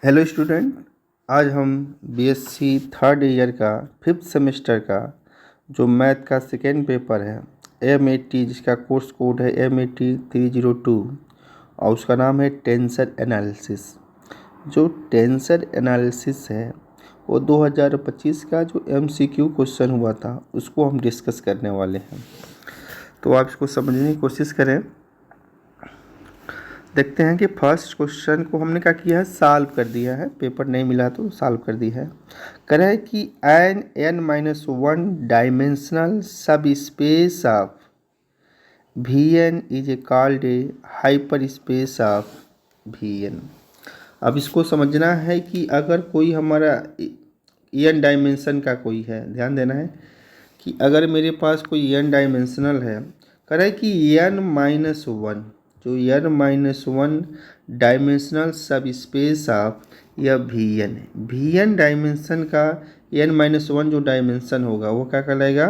Hello student, आज हम BSc third year का 5th सेमेस्टर का जो मैथ का सेकेंड पेपर है M80, जिसका कोर्स कोड है M80-302 और उसका नाम है टेंसर एनालिसिस। जो टेंसर एनालिसिस है वो 2025 का जो MCQ क्वेश्चन हुआ था उसको हम डिस्कस करने वाले हैं। तो आप इसको समझने की कोशिश करें। देखते हैं कि फर्स्ट क्वेश्चन को हमने क्या किया है, सॉल्व कर दिया है। पेपर नहीं मिला तो सॉल्व कर दिया है। कह रहा है कि n-1 डायमेंशनल सब space of Vn is a called A hyper space of Vn। अब इसको समझना है कि अगर कोई हमारा n डायमेंशन का कोई है, ध्यान देना है कि अगर मेरे पास कोई n डायमेंशनल है, कह रहा है कि n-1 जो n-1 डायमेंशनल सब स्पेस ऑफ यह Vn है। Vn डायमेंशन का n-1 जो डायमेंशन होगा वो क्या कहलाएगा,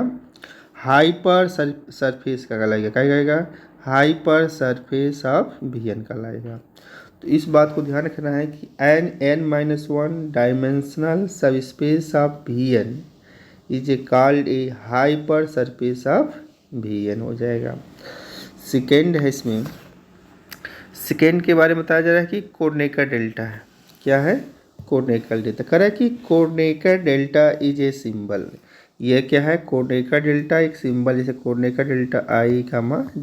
हाइपर सरफेस का कहलाएगा। क्या कहेगा, हाइपर सरफेस ऑफ Vn कहलाएगा। तो इस बात को ध्यान रखना है कि n-1 डायमेंशनल सब space of Vn is a called A hyper surface of Vn हो जाएगा। सेकेंड है, इसमें सेकेंड के बारे में बताया जा रहा है कि कोऑर्डिनेटर डेल्टा है। क्या है, कोऑर्डिनेटर डेल्टा। कह रहा है कि coordinator delta is a symbol. यह क्या है, कोऑर्डिनेटर डेल्टा एक सिंबल, जैसे कोऑर्डिनेटर डेल्टा I,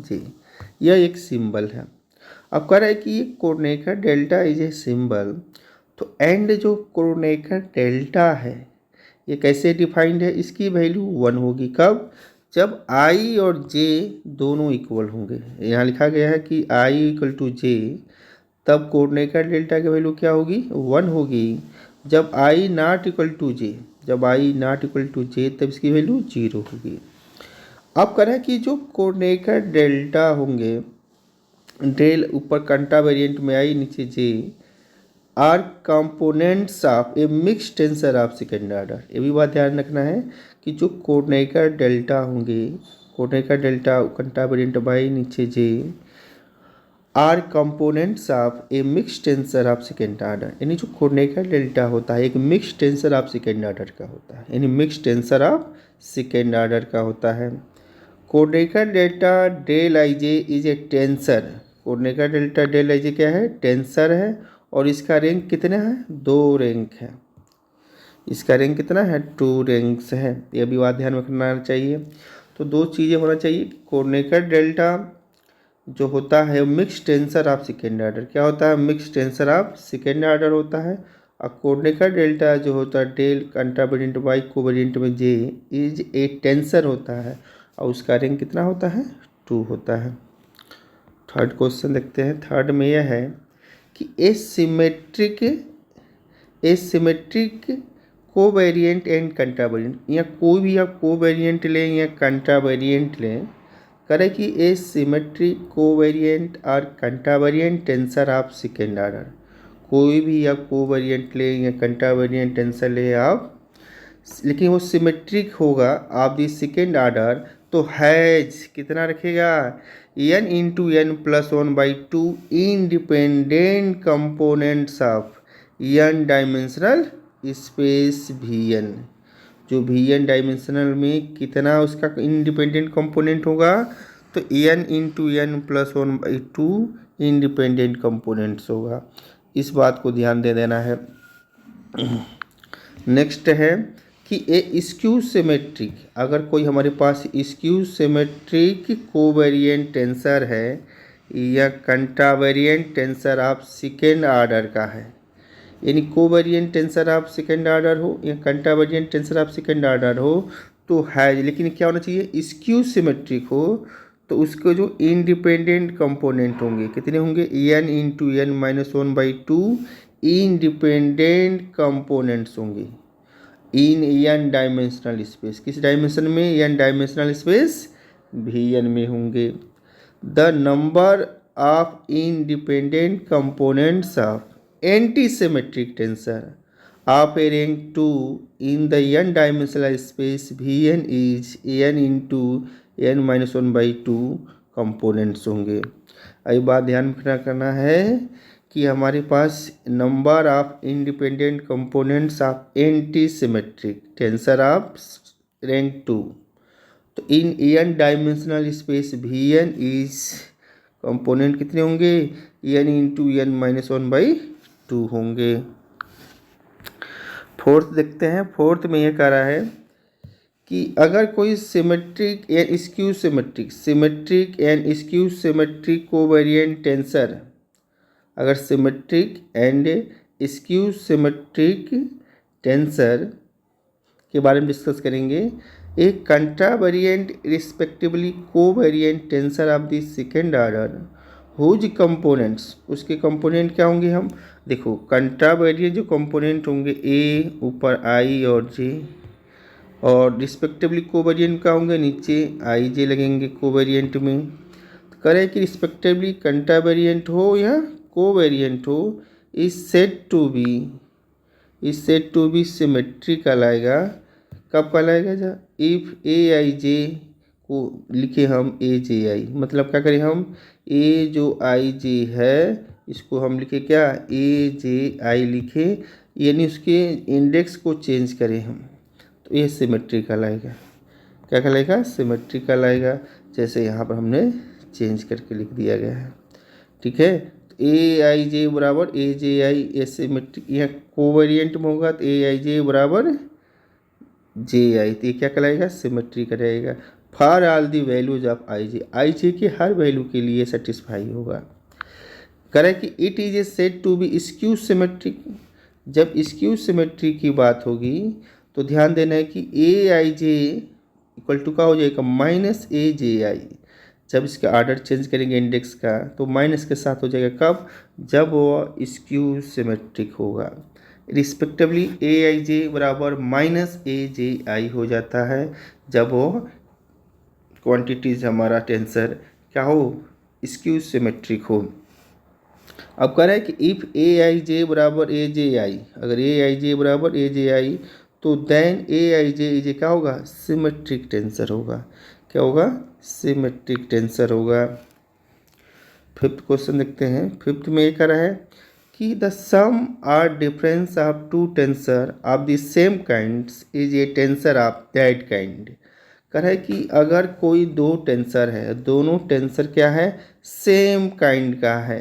J, यह एक सिंबल है। अब कह रहा है कि coordinator delta is a symbol, तो एंड जो कोऑर्डिनेटर डेल्टा है ये कैसे डिफाइंड है, इसकी वैल्यू 1 होगी। कब, जब I और J दोनों इक्वल होंगे। यहाँ लिखा गया है कि I = J, तब कोऑर्डिनेटर डेल्टा की वैल्यू क्या होगी, 1 होगी। जब I ≠ J, जब I ≠ J तब इसकी वैल्यू 0 होगी। अब कह रहा है कि जो कोऑर्डिनेटर डेल्टा होंगे, डेल ऊपर कंटा वेरिएंट में I, नीचे J, are components of a mix tensor of second order. ये भी बात ध्यान रखना है कि जो कोऑर्डिनेटर डेल्टा होंगे, coordinator delta contravariant by नीचे J, are components of a mix tensor of second order. यानी जो कोऑर्डिनेटर डेल्टा होता है एक mix tensor of second order का होता है, यानी mix tensor of second order का होता है। Coordinator delta del IJ is a tensor. Coordinator delta del IJ क्या है, टेंसर है, और इसका रैंक कितना है, 2 रैंक है। इसका रैंक कितना है, 2 रैंक्स है। यह भी बात ध्यान में रखना चाहिए। तो 2 चीज़ें होना चाहिए। कोऑर्डिनेटर डेल्टा जो होता है mix tensor of second order, क्या होता है, mix tensor of second order होता है। और कोऑर्डिनेटर डेल्टा जो होता है डेल कंटा वेरिएंट बाई कोवेरिएंट में J इज ए टेंसर होता है, और उसका रैंक कितना होता है, 2 होता है। थर्ड क्वेश्चन देखते हैं। थर्ड में यह है कि एसिमेट्रिक कोवेरिएंट एंड कंट्रावेरिएंट, या कोई भी आप कोवेरिएंट लें या कंट्रावेरिएंट लें, करे कि एसिमेट्रिक कोवेरिएंट और कंट्रावेरिएंट टेंसर ऑफ सेकेंड ऑर्डर। कोई भी आप कोवेरिएंट लें या कंट्रावेरिएंट टेंसर लें आप, लेकिन वो सिमेट्रिक होगा ऑफ द सेकेंड ऑर्डर, तो हैज कितना रखेगा, n × n+1/2 independent components of n dimensional space Vn। जो Vn डायमेंशनल में कितना उसका इंडिपेंडेंट कंपोनेंट होगा, तो n × n+1/2 इंडिपेंडेंट कंपोनेंट्स होगा। इस बात को ध्यान दे देना है। नेक्स्ट है कि ए स्क्यू सिमेट्रिक, अगर कोई हमारे पास स्क्यू सिमेट्रिक कोवेरिएंट टेंसर है या कंट्रावेरिएंट टेंसर ऑफ सेकेंड ऑर्डर का है, यानी covariant tensor of second order हो या कंट्रावेरिएंट टेंसर ऑफ सेकेंड ऑर्डर हो, तो है, लेकिन क्या होना चाहिए, स्क्यू सिमेट्रिक हो। तो उसके जो इंडिपेंडेंट कंपोनेंट होंगे कितने होंगे, n × n-1/2 इंडिपेंडेंट कंपोनेंट्स होंगे इन n डायमेंशनल स्पेस। किस डायमेंशन में, n डायमेंशनल स्पेस Vn में होंगे। The number of independent components of anti symmetric tensor of a rank 2 in the n dimensional space Vn is n × n-1/2 components होंगे। अभी बात ध्यान रखना करना है कि हमारे पास number of independent components of anti symmetric tensor of rank 2। तो in N dimensional space V N is component कितने होंगे, एन इंटू एन माइनस 1/2 होंगे। फोर्थ देखते हैं। फोर्थ में ये कह रहा है कि अगर कोई symmetric and symmetric and skew symmetric covariant tensor, अगर symmetric and skew symmetric tensor के बारे में डिस्कस करेंगे। एक contravariant respectively covariant tensor of the second order whose components, उसके कंपोनेंट क्या होंगे, हम देखो कंट्रावेरिएंट जो कंपोनेंट होंगे ए ऊपर आई और जे, और रिस्पेक्टिवली कोवेरिएंट क्या होंगे, नीचे आई जे लगेंगे कोवेरिएंट में। तो करें कि रिस्पेक्टिवली कंट्रावेरिएंट हो या कोवेरिएंट हो, is said to be symmetric कहलाएगा। कब कहलाएगा, जब इफ ए आई जे को लिखे हम ए जे आई, मतलब क्या करें हम, ए जो आई जे है इसको हम लिखे क्या, ए जे आई लिखे, यानी उसके इंडेक्स को चेंज करें हम, तो ये सिमेट्रिक कहलाएगा। क्या कहलाएगा, सिमेट्रिक कहलाएगा। जैसे यहाँ पर हमने चेंज करके लिख दिया गया है, ठीक है। तो ए आई जे बराबर ए जे आई, ए सिमेट्रिक, यहाँ कोवेरिएंट में होगा तो ए आई जे बराबर जे आई, तो ये क्या कहलाएगा, सिमेट्रिक रहेगा। For all the values of I J K हर वैल्यू के लिए सेटिस्फाई होगा। करें कि it is a said to be skew symmetric, जब स्क्यू सिमेट्री की बात होगी तो ध्यान देना है कि ए आई जे इक्वल टू का हो जाएगा माइनस ए जे आई। जब इसका ऑर्डर चेंज करेंगे इंडेक्स का तो माइनस के साथ हो जाएगा, कब, जब वो स्क्यू सिमेट्रिक होगा। रिस्पेक्टिवली ए आई जे बराबर माइनस ए जे आई हो जाता है जब वो क्वांटिटीज हमारा टेंसर क्या हो, स्क्यू सिमेट्रिक हो। अब कह रहा है कि इफ़ ए आई जे बराबर ए जे आई, अगर ए आई जे बराबर ए जे आई तो then A I J is क्या होगा, सिमेट्रिक टेंसर होगा। क्या होगा, सिमेट्रिक टेंसर होगा। फिफ्थ क्वेश्चन देखते हैं। फिफ्थ में ये कह रहा है कि the sum or difference of two tensor of the same kind is a tensor of that kind. कह रहा है कि अगर कोई दो टेंसर है, दोनों टेंसर क्या है, सेम काइंड का है,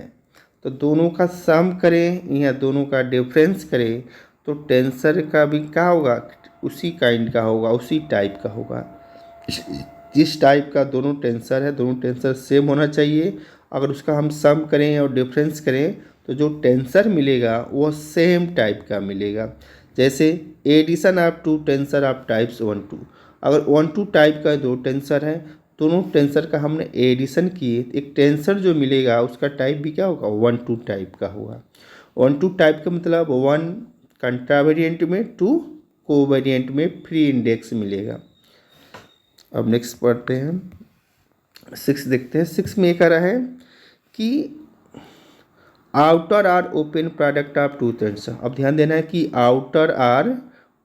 तो दोनों का सम करें या दोनों का डिफरेंस करें तो टेंसर का भी क्या होगा, उसी काइंड का होगा, उसी टाइप का होगा। जिस टाइप का दोनों टेंसर है, दोनों टेंसर सेम होना चाहिए। अगर उसका हम सम करें और डिफरेंस करें तो जो टेंसर मिलेगा वो सेम टाइप का मिलेगा। जैसे addition of two tensor of types 1 2, अगर 1 2 टाइप का दो टेंसर है, दोनों टेंसर का हमने एडिशन किए, एक टेंसर जो मिलेगा उसका टाइप भी क्या होगा, 1 2 टाइप का होगा। 1 2 टाइप का मतलब 1 कंट्रावेरिएंट में, 2 कोवेरिएंट में फ्री इंडेक्स मिलेगा। अब नेक्स्ट पढ़ते हैं, 6 देखते हैं। 6 में ये कह रहा है कि outer or open product of two tensor. अब ध्यान देना है कि outer or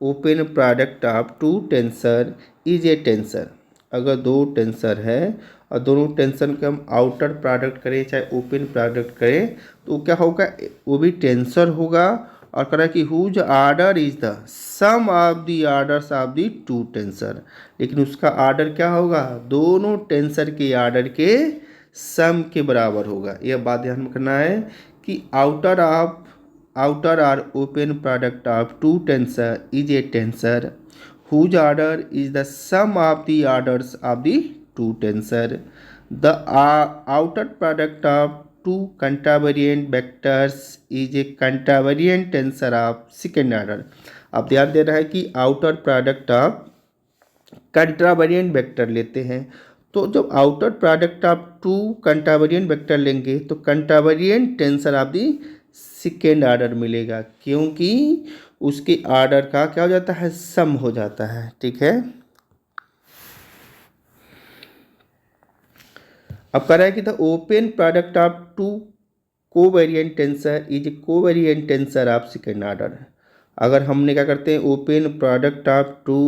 open product of two tensor is a tensor. अगर दो टेंसर है और दोनों टेंसर का हम आउटर प्रोडक्ट करें चाहे ओपन प्रोडक्ट करें तो क्या होगा, वो भी टेंसर होगा। और कह रहा है कि whose order is the sum of the orders of the two tensor, लेकिन उसका आर्डर क्या होगा, दोनों टेंसर के आर्डर के सम के बराबर होगा। यह बात ध्यान में रखना है कि outer or open product of two tensor is a tensor whose order is the sum of the orders of the two tensor. The outer product of two contravariant vectors is a contravariant tensor of second order. अब ध्यान दे रहा है कि outer product of contravariant vector लेते हैं, तो जब outer product of two contravariant vector लेंगे तो contravariant tensor of the second order मिलेगा, क्योंकि उसके ऑर्डर का क्या हो जाता है, सम हो जाता है। ठीक है। अब कह रहा है कि the open product of two covariant tensor is covariant tensor of second order. अगर हमने क्या करते हैं, open product of two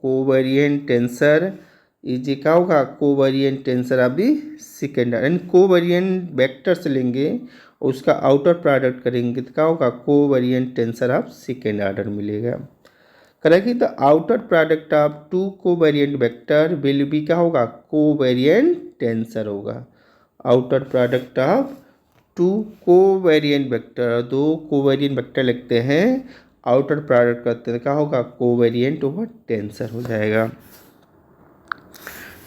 covariant tensor is क्या होगा, covariant tensor of the second order. यानी कोवेरिएंट वेक्टर्स लेंगे उसका आउटर प्रोडक्ट करेंगे तो क्या होगा, covariant tensor of second order मिलेगा। करेंगे the outer product of two covariant vector will be क्या होगा, कोवेरिएंट टेंसर होगा। Outer product of two covariant vector, दो कोवेरिएंट वेक्टर लिखते हैं, आउटर प्रोडक्ट करते हैं क्या होगा, कोवेरिएंट ओवर टेंसर हो जाएगा।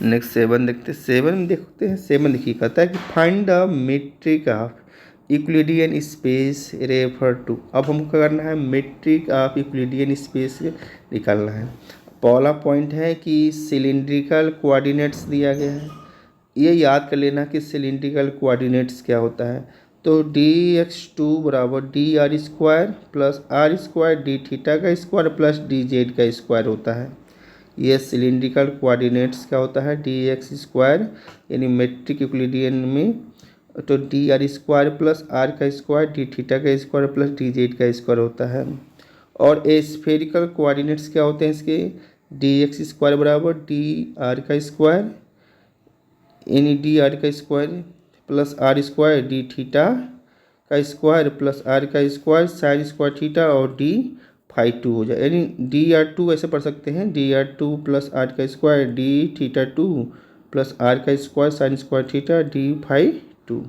नेक्स्ट 7 देखते हैं। 7 में देखते हैं, 7 देखिए कहता है कि find the metric of Euclidean space refer to. अब हमको क्या करना है, मेट्रिक ऑफ यूक्लिडियन स्पेस निकालना है। पहला पॉइंट है कि सिलिंड्रिकल कोऑर्डिनेट्स दिया गया है, ये याद कर लेना कि सिलिंड्रिकल कोऑर्डिनेट्स क्या होता है। तो dx2 बराबर dr² plus r² D theta का स्क्वायर प्लस डी जेड का स्क्वायर होता है। ये सिलिंड्रिकल कोऑर्डिनेट्स क्या होता है, dx² यानी मेट्रिक यूक्लिडियन में तो dr² प्लस r का स्क्वायर डी थीटा का स्क्वायर प्लस डी जेड का स्क्वायर होता है। और ए स्फेरिकल कोऑर्डिनेट्स क्या होते हैं इसके, dx² बराबर dr का स्क्वायर यानी dr का square plus r² D theta का स्क्वायर प्लस r का स्क्वायर साइन स्क्वायर थीटा और d फाई 2 हो जाए, यानी dr2 ऐसे पढ़ सकते हैं, dr2 प्लस r का square d theta 2 plus r का square sine square theta d phi 2,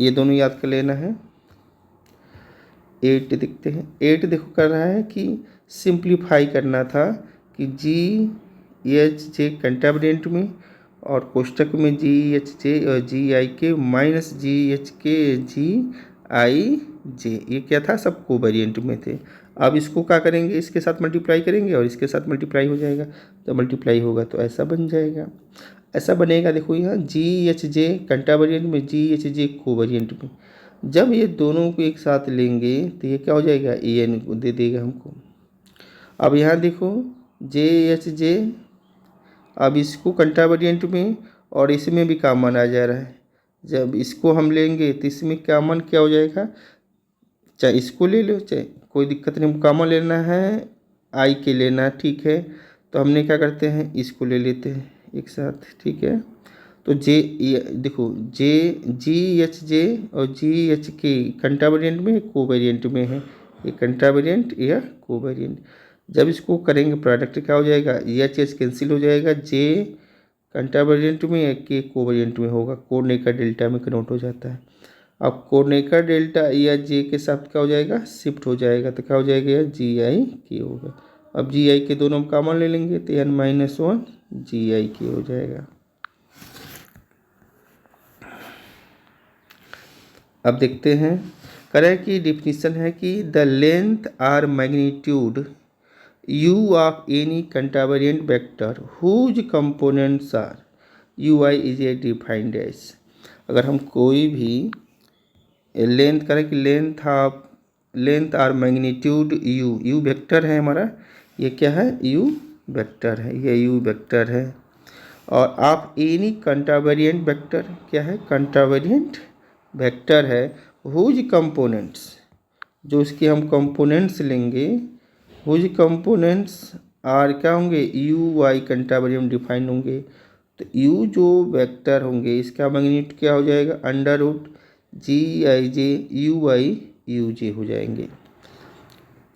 ये दोनों याद कर लेना है। 8 देखते हैं। 8 देखो कर रहा है कि सिंप्लीफाई करना था कि जी एच जे कंटेबरेंट में और कोष्टक में जी एच जे और जी आई के माइनस जी एच के जी आई जे, ये क्या था, सब कोवेरिएंट में थे। अब इसको क्या करेंगे, इसके साथ मल्टीप्लाई करेंगे और इसके साथ मल्टीप्लाई हो जाएगा, तो मल्टीप्लाई होगा तो ऐसा बन जाएगा, ऐसा बनेगा। देखो यहाँ जी एच जे कंटेबरेंट में, जी एच जे कोवेरिएंट में, जब ये दोनों को एक साथ लेंगे तो ये क्या हो जाएगा, ए एन दे देगा हमको। अब यहाँ देखो जे एच जे, अब इसको कंटेबरेंट में और इसमें भी कॉमन आ जा रहा है, जब इसको हम लेंगे तो इसमें कॉमन क्या हो जाएगा, चाहे इसको ले लो चाहे कोई दिक्कत नहीं, कॉमन लेना है आई के लेना, ठीक है। तो हमने क्या करते हैं, इसको ले लेते हैं एक साथ, ठीक है। तो जे देखो जे जी एच जे और जी एच के कंटेबरेंट में कोवेरिएंट में है, ये कंटेबरेंट या कोवेरिएंट। जब इसको करेंगे प्रोडक्ट क्या हो जाएगा, एच एच कैंसिल हो जाएगा, जे कंटेबरेंट में या के कोवेरिएंट में होगा, कोऑर्डिनेटर डेल्टा में कन्वर्ट हो जाता है। अब कोऑर्डिनेटर डेल्टा या जे के साथ क्या हो जाएगा, शिफ्ट हो जाएगा, तो क्या हो जाएगा, जी आई के होगा। अब जी आई के दोनों हम कॉमन ले लेंगे तो n-1 जी आई के हो जाएगा। अब देखते हैं, करें की डिफिनीशन है कि the length or magnitude u of any contravariant vector whose components are ui is a defined as. अगर हम कोई भी लेंथ करें कि length or magnitude u vector है हमारा, ये क्या है, u वेक्टर है, ये u वेक्टर है। और आप एनी कंटेबरेंट वेक्टर क्या है, कंटेबरेंट वेक्टर है, हुज कंपोनेंट्स, जो इसके हम कंपोनेंट्स लेंगे, हुज कंपोनेंट्स आर क्या होंगे, यू वाई कंटेबरेंट डिफाइंड होंगे। तो u जो वेक्टर होंगे इसका मैग्नीट्यूड क्या हो जाएगा, under root G I J U I U J हो जाएंगे।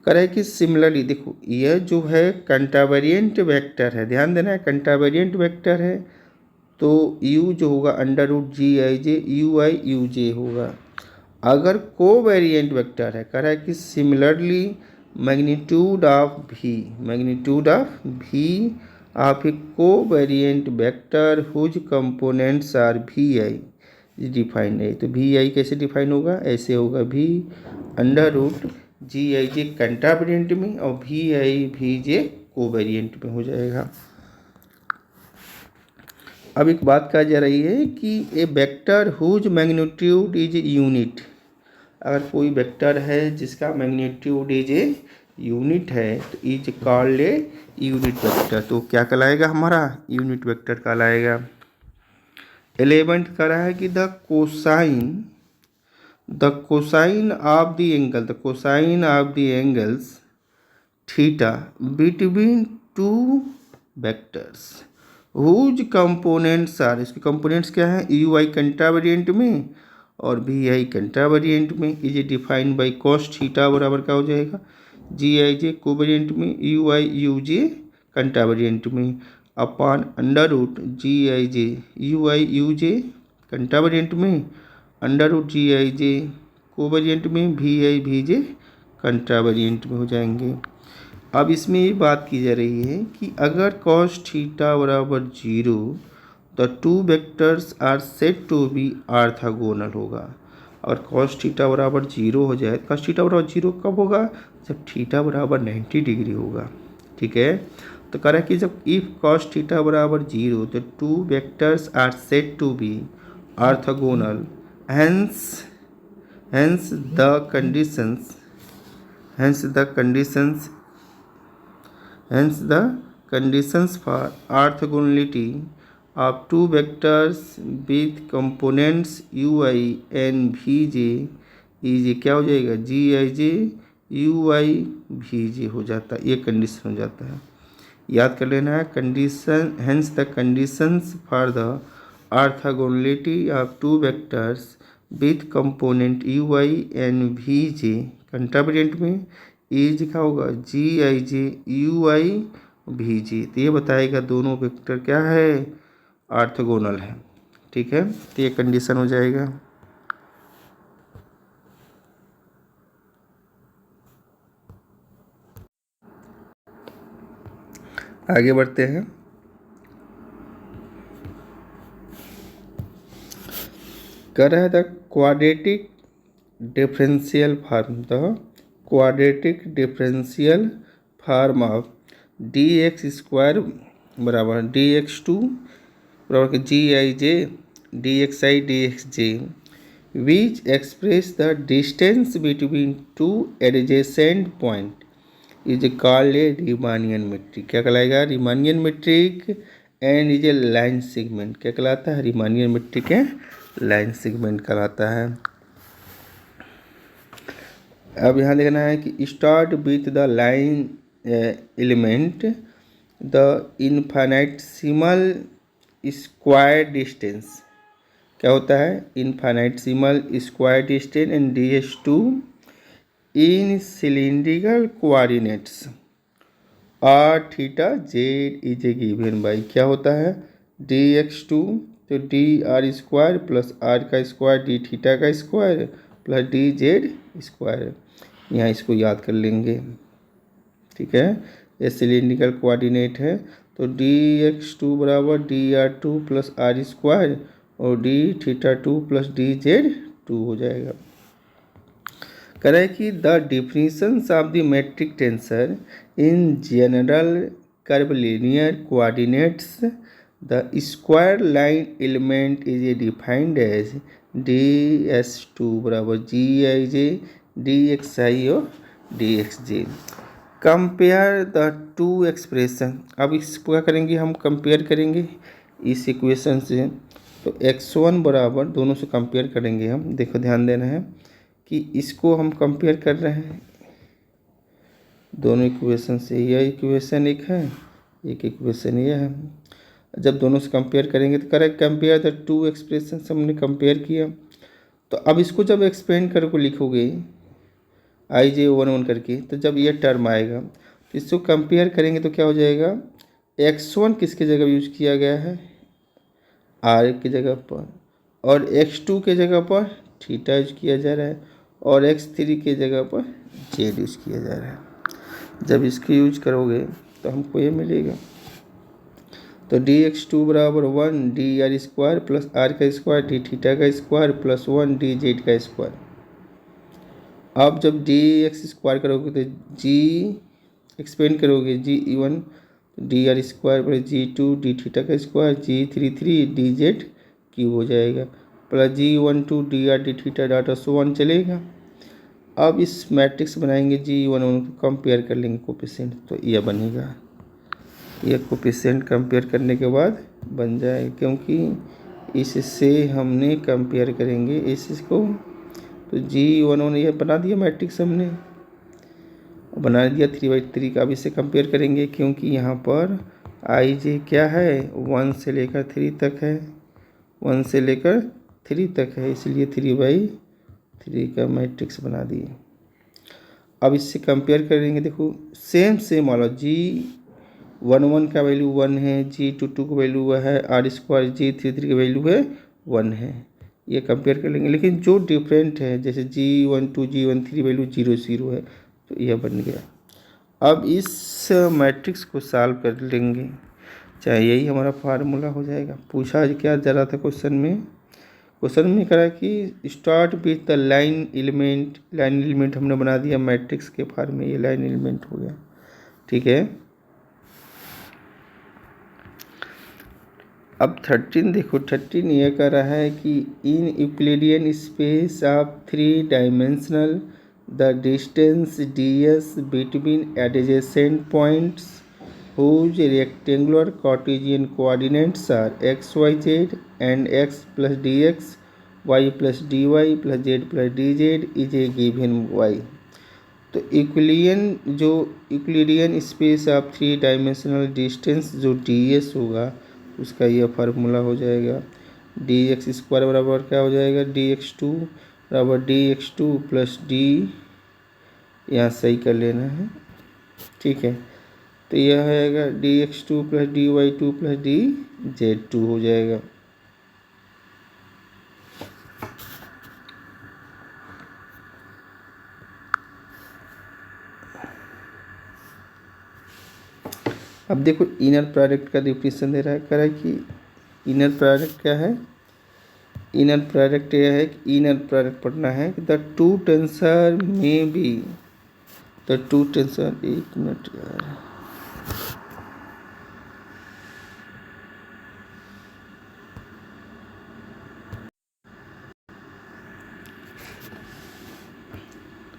करें कि सिमिलरली देखो यह जो है कंटेबरेंट वेक्टर है, ध्यान देना है कंटेबरेंट वेक्टर है, तो u जो होगा under root G I J U I U J होगा। अगर कोवेरिएंट वेक्टर है, कह रहा है कि similarly magnitude of v of a covariant vector whose components are vi defined है। तो vi कैसे डिफाइन होगा, ऐसे होगा v अंडर रूट जी आई जे कंटेबरेंट में और vi जे कोवेरिएंट में हो जाएगा। अब एक बात कहा जा रही है कि a vector whose magnitude is unit, अगर कोई वेक्टर है जिसका मैग्नीट्यूड इज ए यूनिट है तो is called a unit vector, तो क्या कहलाएगा हमारा, यूनिट वेक्टर कहलाएगा। 11 कह रहा है कि the cosine of the angle, the cosine of the angles theta between two vectors whose components are, इसके कंपोनेंट्स क्या है, यू आई कंटेबरेंट में और भी आई कंट्रावेरिएंट में is defined by cos theta बराबर क्या हो जाएगा जी आई जे कोवेरिएंट में U I U J contravariant में upon under root G I J U I U J contravariant में अंडर रूट जी आई जे कोवेरिएंट में भी आई भी जे कंट्रावेरिएंट में हो जाएंगे। अब इसमें ये बात की जा रही है कि अगर cos थीटा बराबर 0 the two vectors are said to be orthogonal होगा। और cos थीटा बराबर 0 हो जाए, cos थीटा बराबर 0 कब होगा जब थीटा बराबर 90 डिग्री होगा। ठीक है, तो कह रहा है कि जब इफ cos थीटा बराबर 0 the two vectors are said to be orthogonal hence the conditions for orthogonality of two vectors with components ui and vj is क्या हो जाएगा gij ui vj हो जाता है, ये कंडीशन हो जाता है। याद कर लेना है condition hence the conditions for the orthogonality of two vectors with component ui and vj कंट्रावेरिएंट में इज क्या होगा जी आई जे यू आई भी जी, तो ये बताएगा दोनों वेक्टर क्या है ऑर्थोगोनल है। ठीक है, तो ये कंडीशन हो जाएगा। आगे बढ़ते हैं। कर रहा है the quadratic differential form of D X square बराबर डी एक्स टू बराबर G I J D X I D X J which express the distance between two adjacent point is called a Riemannian metric. क्या कहलाएगा Riemannian metric and is a line segment. क्या कहलाता है Riemannian metric है line segment कहलाता है। अब यहाँ देखना है कि start with the line element the infinitesimal square distance. क्या होता है infinitesimal square distance and d S two in cylindrical coordinates r theta z is a given by क्या होता है डी एक्स टू तो d are square plus r का square d theta का square plus D z square. यहाँ इसको याद कर लेंगे। ठीक है, ये सिलिंड्रिकल कोऑर्डिनेट है तो डी एक्स टू बराबर D R two plus R square और D theta two plus D Z two हो जाएगा। कह रहा है कि the definitions of the metric tensor in general curvilinear coordinates the square line element is a defined as D S two बराबर G I J D X I और D X J. Compare the two expression. अब इसको क्या करेंगे हम compare करेंगे इस equation से। तो x1 बराबर दोनों से कंपेयर करेंगे हम। देखो ध्यान देना है कि इसको हम कंपेयर कर रहे हैं दोनों इक्वेशन से। यह इक्वेशन एक है, एक इक्वेशन ये है। जब दोनों से कंपेयर करेंगे तो correct compare the two expression हमने कंपेयर किया। तो अब इसको जब एक्सपेंड करके लिखोगे आई जे वन वन करके तो जब ये टर्म आएगा तो इसको कंपेयर करेंगे तो क्या हो जाएगा x1 किसके जगह यूज किया गया है आर की जगह पर और x2 के जगह पर थीटा यूज किया जा रहा है और x3 के जगह पर जेड यूज किया जा रहा है। जब इसको यूज करोगे तो हमको ये मिलेगा। तो डी एक्स टू बराबर 1 d are square plus r का स्क्वायर डी थीटा का स्क्वायर प्लस 1 डी जेड का स्क्वायर। अब जब डी एक्स स्क्वायर करोगे तो जी एक्सपेंड करोगे G one D are square plus G two D theta का square G three D Z cube हो जाएगा plus G one two D R D theta data so on चलेगा। अब इस matrix बनाएंगे जी वन वन को compare कर लेंगे कोफिशिएंट तो यह बनेगा। यह कोफिशिएंट कंपेयर करने के बाद बन जाए क्योंकि इससे हमने कंपेयर करेंगे इसको। तो जी वन वन ये बना दिया मैट्रिक्स हमने बना दिया 3/3 का। अब इसे कंपेयर करेंगे क्योंकि यहाँ पर आई जे क्या है 1 से लेकर 3 तक है 1 से लेकर 3 तक है, इसलिए 3/3 का मैट्रिक्स बना दिए। अब इससे कंपेयर करेंगे, देखो सेम वाला G11 का वैल्यू 1 है, G22 का वैल्यू वह है R², G33 का वैल्यू है 1 है। ये कंपेयर कर लेंगे, लेकिन जो डिफरेंट है जैसे G12 G13 वैल्यू 0 है, तो यह बन गया। अब इस मैट्रिक्स को सॉल्व कर लेंगे, चाहे यही हमारा फार्मूला हो जाएगा। पूछा क्या जा रहा था क्वेश्चन में करा कि start with the line element हमने बना दिया मैट्रिक्स के फॉर्म में, ये लाइन एलिमेंट हो गया, ठीक है। अब 13 देखो, 13 ये कह रहा है कि in Euclidean space of 3 dimensional the distance ds between adjacent points whose rectangular Cartesian coordinates are x, y, z and x plus dx, y plus dy plus z plus dz is a given y। तो Euclidean space of 3 dimensional distance जो ds होगा उसका यह formula हो जाएगा। dx² बराबर क्या हो जाएगा, dx2 बराबर dx2 प्लस d, यहाँ सही कर लेना है, ठीक है। तो यह आएगा dx2 plus dy2 plus dz2 हो जाएगा। अब देखो इनर प्रोडक्ट का डिफिनेशन दे रहा है, कह रहा है कि इनर प्रोडक्ट क्या है। इनर प्रोडक्ट यह है कि इनर प्रोडक्ट पढ़ना है कि the two tensor may be, the two tensor, एक मिनट यार,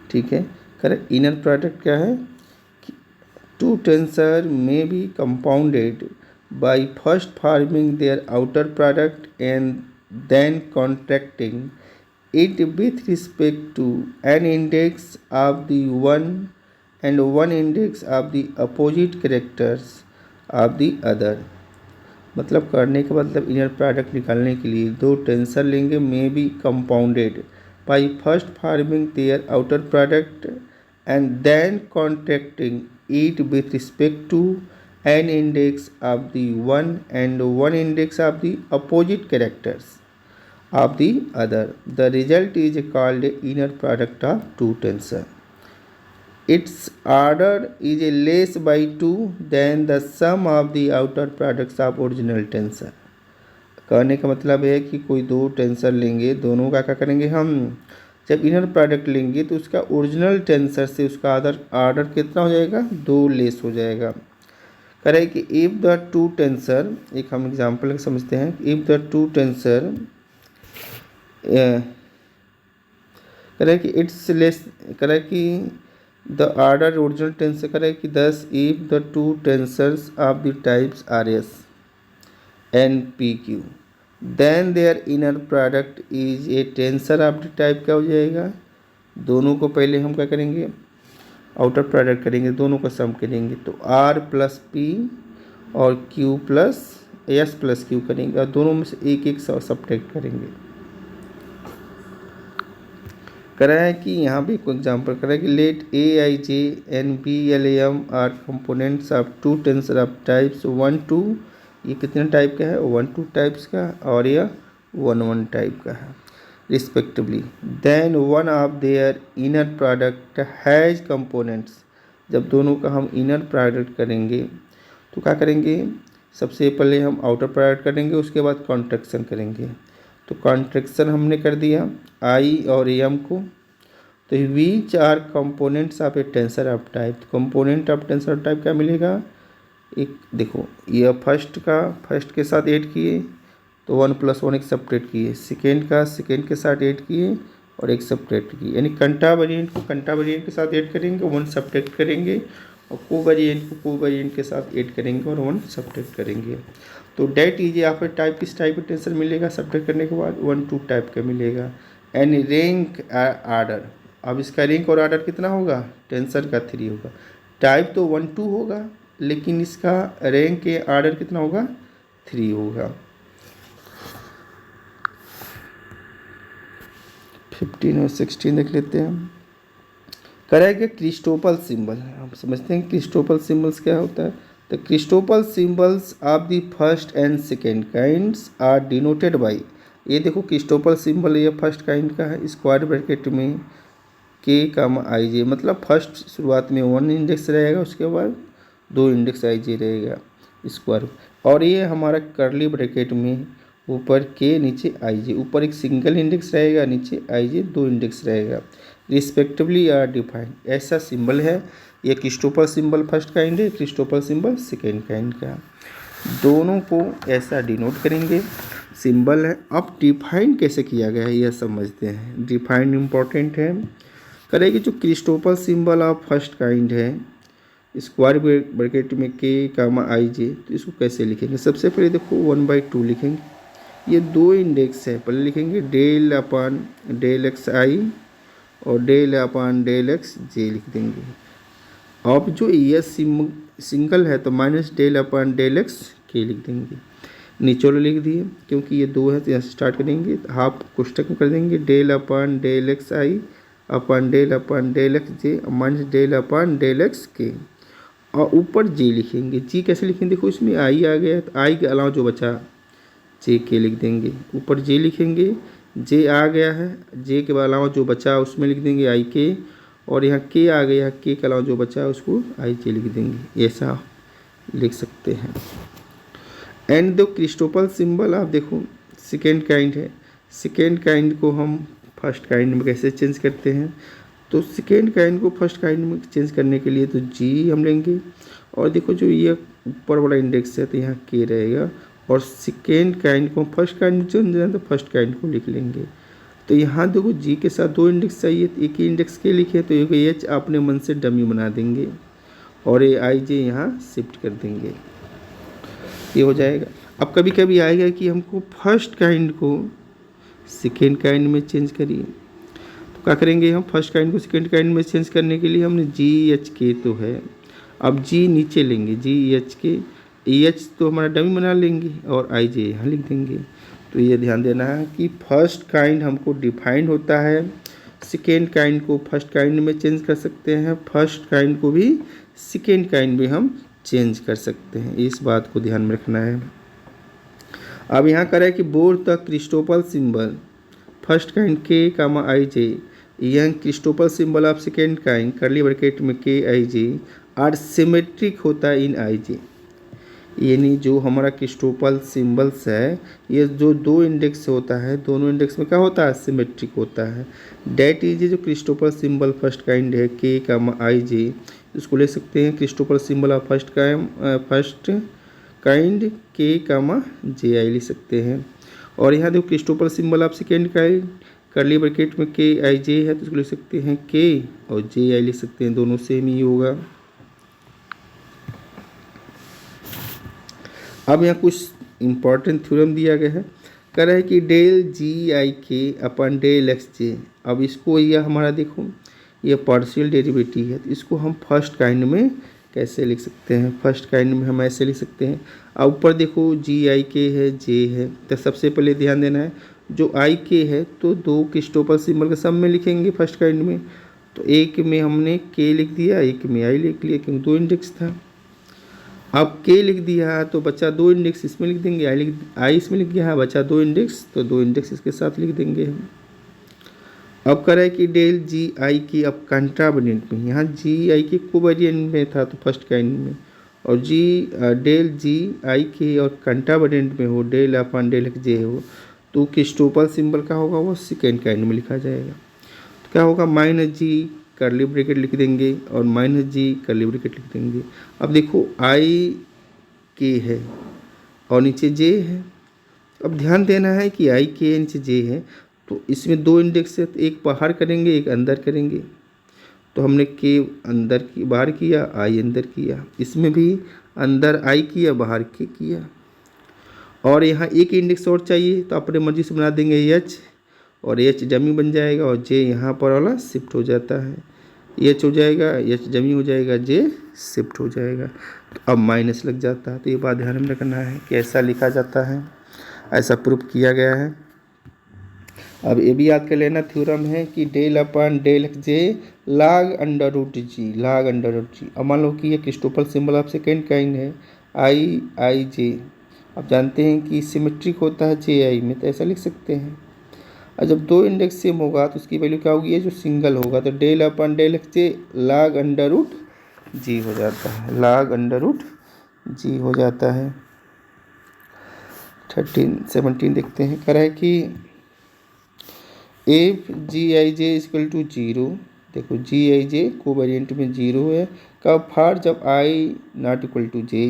ठीक है। करें इनर प्रोडक्ट क्या है कि two tensor may be compounded by first forming their outer product and then contracting it with respect to an index of the one and one index of the opposite characters of the other। मतलब करने का मतलब inner product निकालने के लिए दो tensor लेंगे may be compounded by first forming their outer product and then contracting it with respect to an index of the one and one index of the opposite characters of the other। The result is called inner product of two tensor। Its order is less by 2 than the sum of the outer products of original tensor। कहने का मतलब है कि कोई दो tensor लेंगे, दोनों का क्या करेंगे हम, जब इनर प्रोडक्ट लेंगे तो उसका ओरिजिनल टेंसर से उसका ऑर्डर कितना हो जाएगा, 2 लेस हो जाएगा। कह रहे कि इफ़ द टू टेंसर, एक हम एग्जाम्पल समझते हैं, इफ़ द टू टेंसर करे कि इट्स लेस, करे कि द ऑर्डर ओरिजिनल टेंसर, करे कि thus if the two tensors of the types r s and p q then their inner product is a tensor of the type, क्या हो जाएगा, दोनों को पहले हम क्या करेंगे, आउटर प्रोडक्ट करेंगे, दोनों का सम करेंगे, तो आर प्लस पी और Q plus S plus Q करेंगे और दोनों में से एक एक सब्ट्रैक्ट करेंगे। करा है कि यहाँ भी कोई एग्जाम्पल करा है कि let a I j and b l m are components of two tensor of types 1 2, ये कितने टाइप का है, 1 2 टाइप्स का और यह 1 1 टाइप का है respectively. Then one of their inner product has components, जब दोनों का हम इनर प्रोडक्ट करेंगे तो क्या करेंगे, सबसे पहले हम आउटर प्रोडक्ट करेंगे, उसके बाद कॉन्ट्रैक्शन करेंगे। तो कॉन्ट्रैक्शन हमने कर दिया आई और एम को, तो which are components of a tensor of type, component of tensor of type क्या मिलेगा, एक देखो ये फर्स्ट के साथ ऐड किए तो 1 + 1 एक सब्ट्रैक्ट किए, सेकेंड के साथ ऐड किए और एक सब्ट्रैक्ट किए, यानी कंटा वेरिएंट को कंटा वेरिएंट के साथ ऐड करेंगे, 1 सब्ट्रैक्ट करेंगे, और कोवेरिएंट को कोवेरिएंट के साथ ऐड करेंगे और 1 सब्ट्रैक्ट करेंगे। तो डेट इज यहाँ पर टाइप किस टाइप का टेंसर मिलेगा, सब्ट्रैक्ट करने के बाद 1 2 टाइप का मिलेगा। एंड रैंक आर्डर, अब इसका रैंक और आर्डर कितना होगा, टेंसर का 3 होगा, टाइप तो 1 2 होगा लेकिन इसका रैंक के आर्डर कितना होगा, 3 होगा। 15 और 16 देख लेते हैं। करा है कि क्रिस्टोफल सिंबल, हम समझते हैं क्रिस्टोफल सिंबल्स क्या होता है। The Christoffel symbols of the first and second kinds are denoted by, ये देखो क्रिस्टोफल सिंबल ये फर्स्ट काइंड का है, स्क्वायर ब्रैकेट में के कामा आई जे, मतलब फर्स्ट शुरुआत में 1 इंडेक्स रहेगा, उसके बाद 2 इंडेक्स आई जे रहेगा स्क्वायर, और ये हमारा करली ब्रैकेट में ऊपर के नीचे आई जे, ऊपर एक सिंगल इंडेक्स रहेगा, नीचे आई जे 2 इंडेक्स रहेगा, रिस्पेक्टिवली आर डिफाइंड। ऐसा सिंबल है ये। क्रिस्टोफल सिंबल फर्स्ट काइंड है, क्रिस्टोफल सिंबल सेकेंड काइंड का, दोनों को ऐसा डिनोट करेंगे सिंबल है। अब डिफाइन कैसे किया गया है यह समझते हैं। डिफाइन इम्पॉर्टेंट है। करेगी जो Christoffel symbol of first kind है स्क्वायर ब्रैकेट में के कामा आई जे, तो इसको कैसे लिखेंगे। सबसे पहले देखो 1/2 लिखेंगे, ये 2 इंडेक्स है, पहले लिखेंगे del upon del X I और डेल अपन डेल एक्स जे लिख देंगे। अब जो ये सिंगल है तो माइनस डेल अपन डेल एक्स के लिख देंगे, नीचे वाले लिख दिए, क्योंकि ये 2 है तो यहाँ से स्टार्ट करेंगे, तो हाफ कोष्टक में कर देंगे डेल अपन डेल एक्स आई अपन डेल एक्स जे माइनस डेल अपन डेल एक्स के, और ऊपर जे लिखेंगे। जी कैसे लिखेंगे, देखो इसमें आई आ गया तो आई के अलावा जो बचा जे के लिख देंगे, ऊपर जे लिखेंगे, जे आ गया है, जे के अलावा जो बचा उसमें लिख देंगे आई के, और यहाँ के आ गया, के अलावा जो बचा उसको आई जे लिख देंगे, ऐसा लिख सकते हैं। एंड द क्रिस्टोफल सिंबल आप देखो सेकेंड काइंड है, सेकेंड काइंड को हम फर्स्ट काइंड में कैसे चेंज करते हैं, तो सेकेंड काइंड को फर्स्ट काइंड में चेंज करने के लिए तो जी हम लेंगे, और देखो जो ये ऊपर वाला इंडेक्स है तो यहाँ के रहेगा, और सेकेंड काइंड को फर्स्ट काइंड में चेंज करना तो फर्स्ट काइंड को लिख लेंगे। तो यहाँ देखो जी के साथ 2 इंडेक्स चाहिए, तो एक ही इंडेक्स के लिखे, तो एक एच अपने मन से डमी बना देंगे और ये आई जे यहाँ शिफ्ट कर देंगे, ये हो जाएगा। अब कभी कभी आएगा कि हमको फर्स्ट काइंड को सेकेंड काइंड में चेंज करिए, तो क्या करेंगे हम, फर्स्ट काइंड को सेकेंड काइंड में चेंज करने के लिए हमने जी एच के तो है, अब जी नीचे लेंगे, जी एच के, एच तो हमारा डमी बना लेंगे और आई जे यहाँ लिख देंगे। तो ये ध्यान देना है कि फर्स्ट काइंड हमको डिफाइंड होता है, सेकेंड काइंड को फर्स्ट काइंड में चेंज कर सकते हैं, फर्स्ट काइंड को भी सेकेंड काइंड में हम चेंज कर सकते हैं, इस बात को ध्यान में रखना है। अब यहाँ करें कि board the Christoffel symbol first kind के कामा आई जे, यह Christoffel symbol of second kind करली ब्रैकेट में के आई जे आर सिमेट्रिक होता है इन आई जे, यानी जो हमारा क्रिस्टोफल सिंबल्स है ये जो 2 इंडेक्स होता है, दोनों इंडेक्स में क्या होता है, सिमेट्रिक होता है। डेट इज जो क्रिस्टोफल सिंबल फर्स्ट काइंड है के कामा आई जे, इसको ले सकते हैं Christoffel symbol of first kind के कामा जे आई ले सकते हैं। और यहाँ देखो Christoffel symbol of second kind करली ब्रैकेट में के आई जे है, तो इसको ले सकते हैं के और जे आई ले सकते हैं, दोनों सेम ही होगा। अब यहाँ कुछ इम्पॉर्टेंट थ्योरम दिया गया है, कह रहा है कि डेल जी आई के अपन डेल एक्स जे, अब इसको यह हमारा देखो ये पार्शियल डेरिवेटिव है, तो इसको हम फर्स्ट काइंड में कैसे लिख सकते हैं, फर्स्ट काइंड में हम ऐसे लिख सकते हैं। अब ऊपर देखो जी आई के है, जे है, तो सबसे पहले ध्यान देना है जो आई के है तो 2 क्रिस्टोफल सिंबल के सब में लिखेंगे फर्स्ट काइंड में, तो एक में हमने के लिख दिया, एक में आई लिख लिया क्योंकि 2 इंडेक्स था। अब के लिख दिया तो बचा 2 इंडेक्स इसमें लिख देंगे, आई इसमें लिख गया है, बचा 2 इंडेक्स तो 2 इंडेक्स इसके साथ लिख देंगे हम। अब कह रहा है कि डेल जी आई की अब कंट्रावेरिएंट में, यहाँ जी आई की कोवेरिएंट में था तो फर्स्ट काइंड में, और डेल जी आई के और कंट्रावेरिएंट में हो डेल अपन डेल एक्स जे हो, तो क्रिस्टोफल सिंबल का होगा वो सेकेंड काइंड में लिखा जाएगा। तो क्या होगा, माइनस जी करली ब्रैकेट लिख देंगे और माइनस जी करली ब्रैकेट लिख देंगे। अब देखो आई के है और नीचे जे है, अब ध्यान देना है कि आई के नीचे जे है, तो इसमें 2 इंडेक्स है, तो एक बाहर करेंगे एक अंदर करेंगे, तो हमने के अंदर की बाहर किया, आई अंदर किया, इसमें भी अंदर आई किया बाहर के किया, और यहाँ एक इंडेक्स और चाहिए तो अपने मर्जी से बना देंगे एच, और एच जमी बन जाएगा और जे यहाँ पर वाला शिफ्ट हो जाता है, एच हो जाएगा, एच जमी हो जाएगा, जे शिफ्ट हो जाएगा, तो अब माइनस लग जाता है। तो ये बात ध्यान में रखना है कि ऐसा लिखा जाता है, ऐसा प्रूफ किया गया है। अब ये भी याद कर लेना, थ्योरम है कि डेल अपन डेल एक्स जे लाग अंडर रूट जी, लाग अंडर रूट जी। अब मान लो कि ये Christopher symbol of second kind है आई जे। आप जानते हैं कि सिमेट्रिक होता है जे आई में, तो ऐसा लिख सकते हैं। और जब दो इंडेक्स सेम होगा तो उसकी वैल्यू क्या होगी, ये जो सिंगल होगा तो डेल अपन डेल एक्स जे लाग अंडर रूट जी हो जाता है, लाग अंडर रूट जी हो जाता है। 17 देखते हैं, कह रहा है कि if g I j equal to zero. देखो जी आई जे कोवेरिएंट में जीरो है कब, फार जब I not equal to J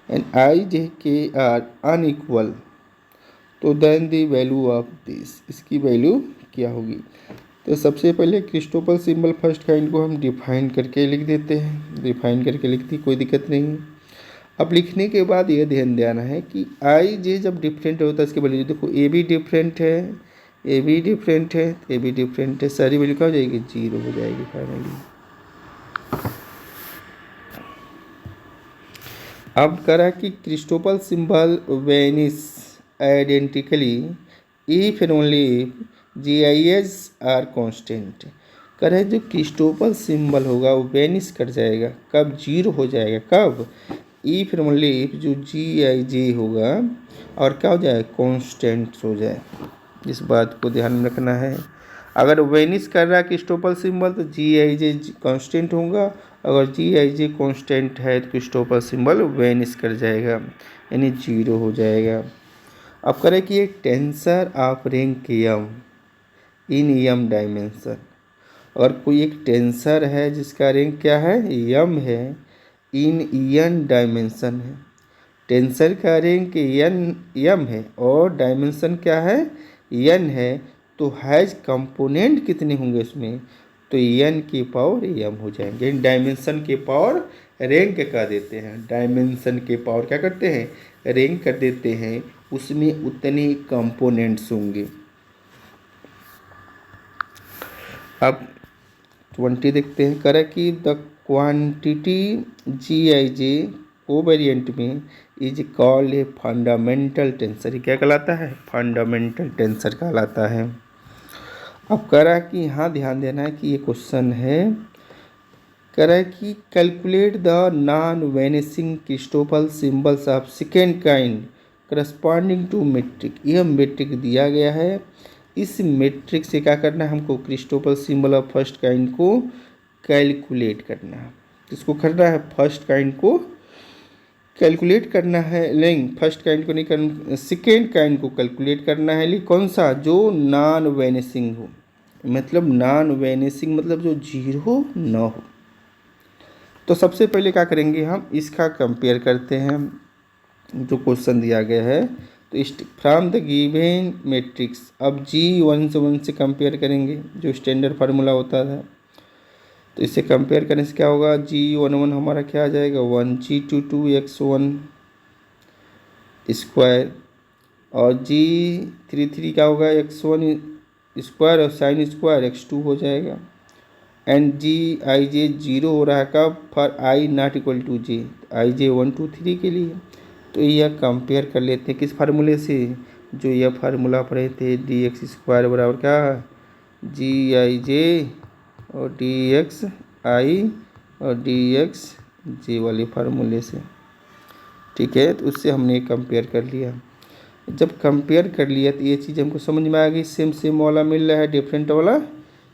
and I J K are unequal, तो then the value of this, इसकी वैल्यू क्या होगी। तो सबसे पहले क्रिस्टोफर सिंबल फर्स्ट काइंड को हम डिफाइन करके लिख देते हैं, डिफाइन करके लिखती कोई दिक्कत नहीं है। अब लिखने के बाद ये ध्यान देना है कि आई जे जब डिफरेंट होता है इसके वैल्यू, देखो ए भी डिफरेंट है, ए भी डिफरेंट है, ए भी डिफरेंट है, सारी वैल्यू क्या हो जाएगी, जीरो हो जाएगी फाइनली। अब करा कि Christopher symbol vanish identically if and only g i s are constant. कह जो क्रिस्टोफर सिंबल होगा वो वेनिस कर जाएगा कब, जीरो हो जाएगा कब, इफ एंड ओनली इफ जो जी आई जे होगा और क्या हो जाए, कॉन्स्टेंट हो जाए। इस बात को ध्यान में रखना है। अगर वेनिस कर रहा है क्रिस्टोफर सिंबल तो जी आई जे कॉन्स्टेंट होगा, अगर जी आई जे कॉन्स्टेंट है तो क्रिस्टोफर सिंबल वेनिस कर जाएगा यानी जीरो हो जाएगा। अब करें कि एक tensor of rank m in m dimension. अगर कोई एक टेंसर है जिसका रैंक क्या है, यम है, इन एन डायमेंशन है, टेंसर का रैंक यम है और डायमेंशन क्या है, एन है, तो हैज कंपोनेंट कितने होंगे उसमें, तो एन की पावर यम हो जाएंगे। डायमेंशन के पावर रैंक कर देते हैं, डायमेंशन के पावर क्या करते हैं, रैंक कर देते हैं, उसमें उतने कंपोनेंट्स होंगे। अब 20 देखते हैं, करें कि the quantity G I J covariant में is called a fundamental tensor. क्या कहलाता है, फंडामेंटल टेंसर कहलाता है। अब कह रहा है कि यहाँ ध्यान देना है कि ये क्वेश्चन है, कह रहा है कि calculate the non vanishing Christopher symbols of second kind corresponding to metric. यह मेट्रिक दिया गया है, इस मेट्रिक से क्या करना है हमको, Christopher symbol of first kind को कैलकुलेट करना है। किसको करना है, फर्स्ट काइंड को कैलकुलेट करना है, नहीं फर्स्ट काइंड को नहीं करना, सेकेंड काइंड को कैलकुलेट करना है। लेकिन कौन सा, जो नॉन वेनिसिंग हो, मतलब नॉन वेनिसिंग मतलब जो जीरो न हो। तो सबसे पहले क्या करेंगे, हम इसका कंपेयर करते हैं जो क्वेश्चन दिया गया है। तो फ्रॉम द गिवन मैट्रिक्स, अब G1 से कंपेयर करेंगे जो स्टैंडर्ड फार्मूला होता था। तो इससे कंपेयर करने से क्या होगा, G11 हमारा क्या आ जाएगा, 1, G22 x1 स्क्वायर, और G33 क्या होगा, x1 स्क्वायर और साइन स्क्वायर x2 हो जाएगा। And G I J zero हो रहा है कब, for I not equal to j, i j 1 2 3 के लिए। तो यह कंपेयर कर लेते हैं किस फार्मूले से, जो यह फार्मूला पढ़े थे, डी एक्स स्क्वायर बराबर क्या, जी आई जे और डी एक्स आई और डी एक्स जे वाले फार्मूले से। ठीक है, तो उससे हमने कंपेयर कर लिया। जब कंपेयर कर लिया तो ये चीज़ हमको समझ में आ गई, सेम सेम वाला मिल रहा है, डिफरेंट वाला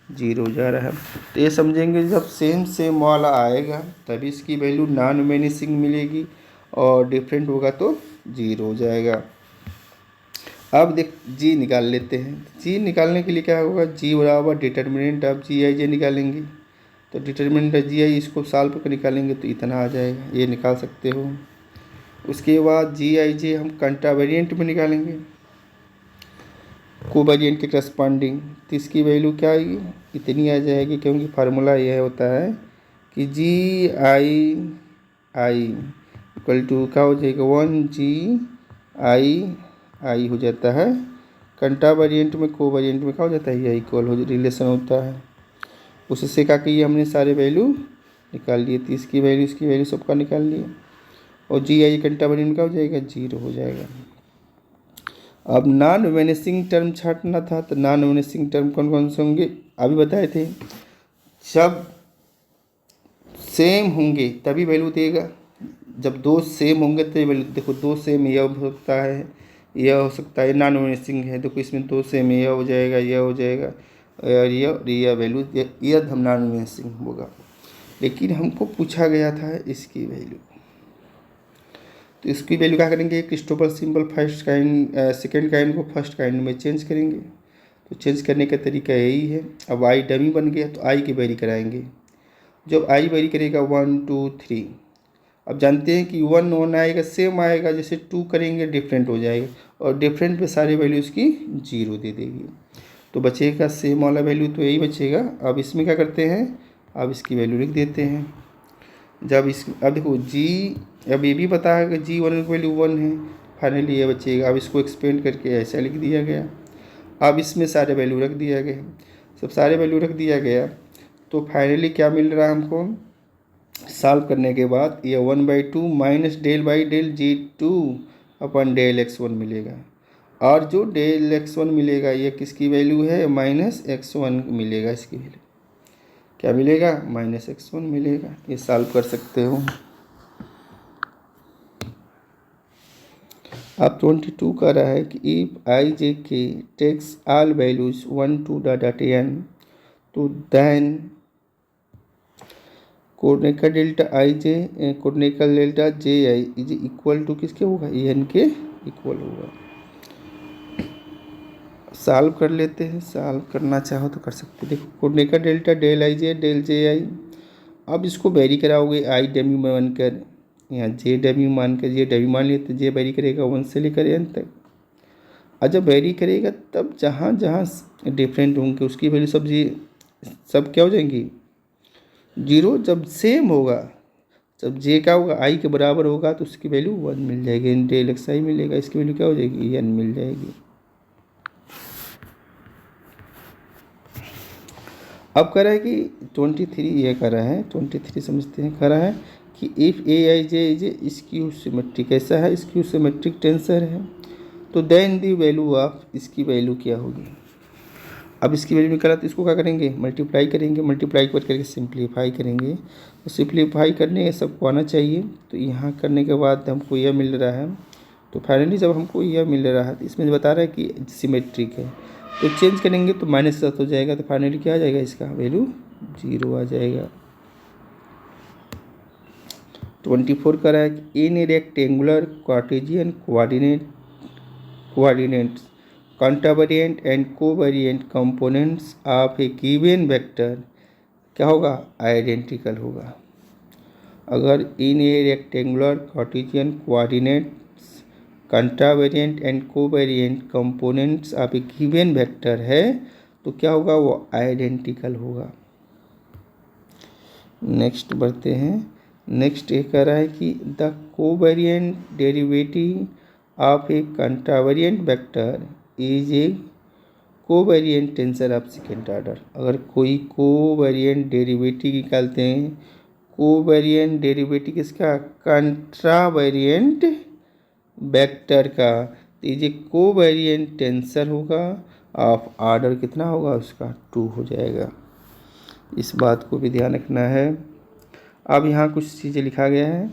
जीरो जा रहा है। तो ये समझेंगे जब सेम सेम वाला आएगा तभी इसकी वैल्यू नॉन वेनिसिंग मिलेगी, और डिफरेंट होगा तो जीरो हो जाएगा। अब देख जी निकाल लेते हैं। जी निकालने के लिए क्या होगा, जी बराबर डिटर्मिनेंट ऑफ जी आई जे निकालेंगे। तो डिटर्मिनेंट ऑफ जी आई इसको सॉल्व करके निकालेंगे तो इतना आ जाएगा, ये निकाल सकते हो। उसके बाद जी आई जे हम कंट्रावेरिएंट में निकालेंगे, कोवेरिएंट के करस्पॉन्डिंग, तो इसकी वैल्यू क्या आएगी, इतनी आ जाएगी, क्योंकि फार्मूला यह होता है कि G I I equal to क्या हो जाएगा, 1 जी आई हो जाता है। कंट्रावेरिएंट में कोवेरिएंट में क्या हो जाता है, यह इक्वल हो रिलेशन होता है। उससे क्या किया हमने, सारे वैल्यू निकाल लिए, तो इसकी वैल्यू सबका निकाल लिए, और जी आई कंट्रावेरिएंट में क्या हो जाएगा, जीरो हो जाएगा। अब नॉन वेनिसिंग टर्म छांटना था, तो नॉन वेनिसिंग टर्म कौन कौन से होंगे अभी बताए थे। जब सेम होंगे तभी वैल्यू देगा, जब दो सेम होंगे तो वैल्यू, देखो दो सेम यह हो सकता है, यह हो सकता है, नॉन वेनिसिंग है, देखो इसमें दो सेम यह हो जाएगा, यह हो जाएगा, और यह वैल्यू यह हम नॉन वेनिसिंग होगा। लेकिन हमको पूछा गया था इसकी वैल्यू, तो इसकी वैल्यू क्या करेंगे, Christopher symbol first kind second kind को फर्स्ट काइंड में चेंज करेंगे। तो चेंज करने का तरीका यही है। अब आई डमी बन गया तो आई की वेरी कराएंगे। जब आई वेरी करेगा 1 2 3, अब जानते हैं कि 1 1 आएगा सेम आएगा, जैसे 2 करेंगे डिफरेंट हो जाएगा, और डिफरेंट पे सारे वैल्यूज़ की 0 दे देगी, तो बचेगा सेम वाला वैल्यू, तो यही बचेगा। अब इसमें क्या करते हैं, अब इसकी वैल्यू लिख देते हैं। जब इस अब देखो जी, अब ये भी पता है कि G1 की वैल्यू 1 है, फाइनली ये बचेगा। अब इसको एक्सपेंड करके ऐसा लिख दिया गया। अब इसमें सारे वैल्यू रख दिया गया, सब सारे वैल्यू रख दिया गया, तो फाइनली क्या मिल रहा है हमको, सॉल्व करने के बाद ये 1/2 minus del by del G2 upon del x1 मिलेगा। और जो डेल x1 मिलेगा ये किसकी वैल्यू है, -x1 मिलेगा, इसकी वैल्यू क्या मिलेगा, -x1 मिलेगा। ये सॉल्व कर सकते हो। अब 22 का रहा है कि if i J k takes all values 1 to n, तो then coordinate delta i j coordinate delta j i is equal to किसके होगा, एन के इक्वल होगा। सॉल्व कर लेते हैं, सॉल्व करना चाहो तो कर सकते हैं। देखो coordinate delta del I J del J I, अब इसको वेरी कराओगे आई डमी मानकर, यहाँ जे डमी मानकर, ये डमी मान लिया तो जे वेरी करेगा 1 से लेकर n तक। और जब वेरी करेगा तब जहाँ जहाँ डिफरेंट होंगे उसकी वैल्यू सब क्या हो जाएंगी, 0। जब सेम होगा, जब जे क्या होगा आई के बराबर होगा, तो उसकी वैल्यू 1 मिल जाएगी, डेल एक्स आई मिलेगा, इसकी वैल्यू क्या हो जाएगी, n मिल जाएगी। अब कह रहा है कि 23 ये कह रहा है, 23 समझते हैं, कह रहा है कि if A I J is A skew symmetric, ऐसा है स्क्यू सिमेट्रिक टेंसर है, तो देन दी वैल्यू ऑफ, इसकी वैल्यू क्या होगी। अब इसकी वैल्यू निकाला तो इसको क्या करेंगे, मल्टीप्लाई करेंगे, मल्टीप्लाई करके सिंप्लीफाई करेंगे, तो सिंप्लीफाई करने सबको आना चाहिए। तो यहाँ करने के बाद हमको यह मिल रहा है, तो फाइनली जब हमको यह मिल रहा है तो इसमें बता रहा है कि सिमेट्रिक है, तो चेंज करेंगे तो -7 हो जाएगा, तो फाइनली क्या आ जाएगा, इसका वैल्यू 0 आ जाएगा। 24 का रहा है कि in rectangular Cartesian coordinates contravariant and covariant components of a given vector क्या होगा, आइडेंटिकल होगा। अगर in a rectangular Cartesian coordinates contravariant and covariant components of a given vector है, तो क्या होगा, वो आइडेंटिकल होगा। नेक्स्ट बढ़ते हैं। नेक्स्ट ये कह रहा है कि the covariant derivative of a contravariant vector is a covariant tensor of second order. अगर कोई कोवेरिएंट डेरिवेटिव निकालते हैं, कोवेरिएंट डेरिवेटिव किसका, कॉन्ट्रावेरिएंट वेक्टर का, तो ये कोवेरिएंट टेंसर होगा, ऑफ ऑर्डर कितना होगा उसका, 2 हो जाएगा। इस बात को भी ध्यान रखना है। अब यहाँ कुछ चीज़ें लिखा गया है।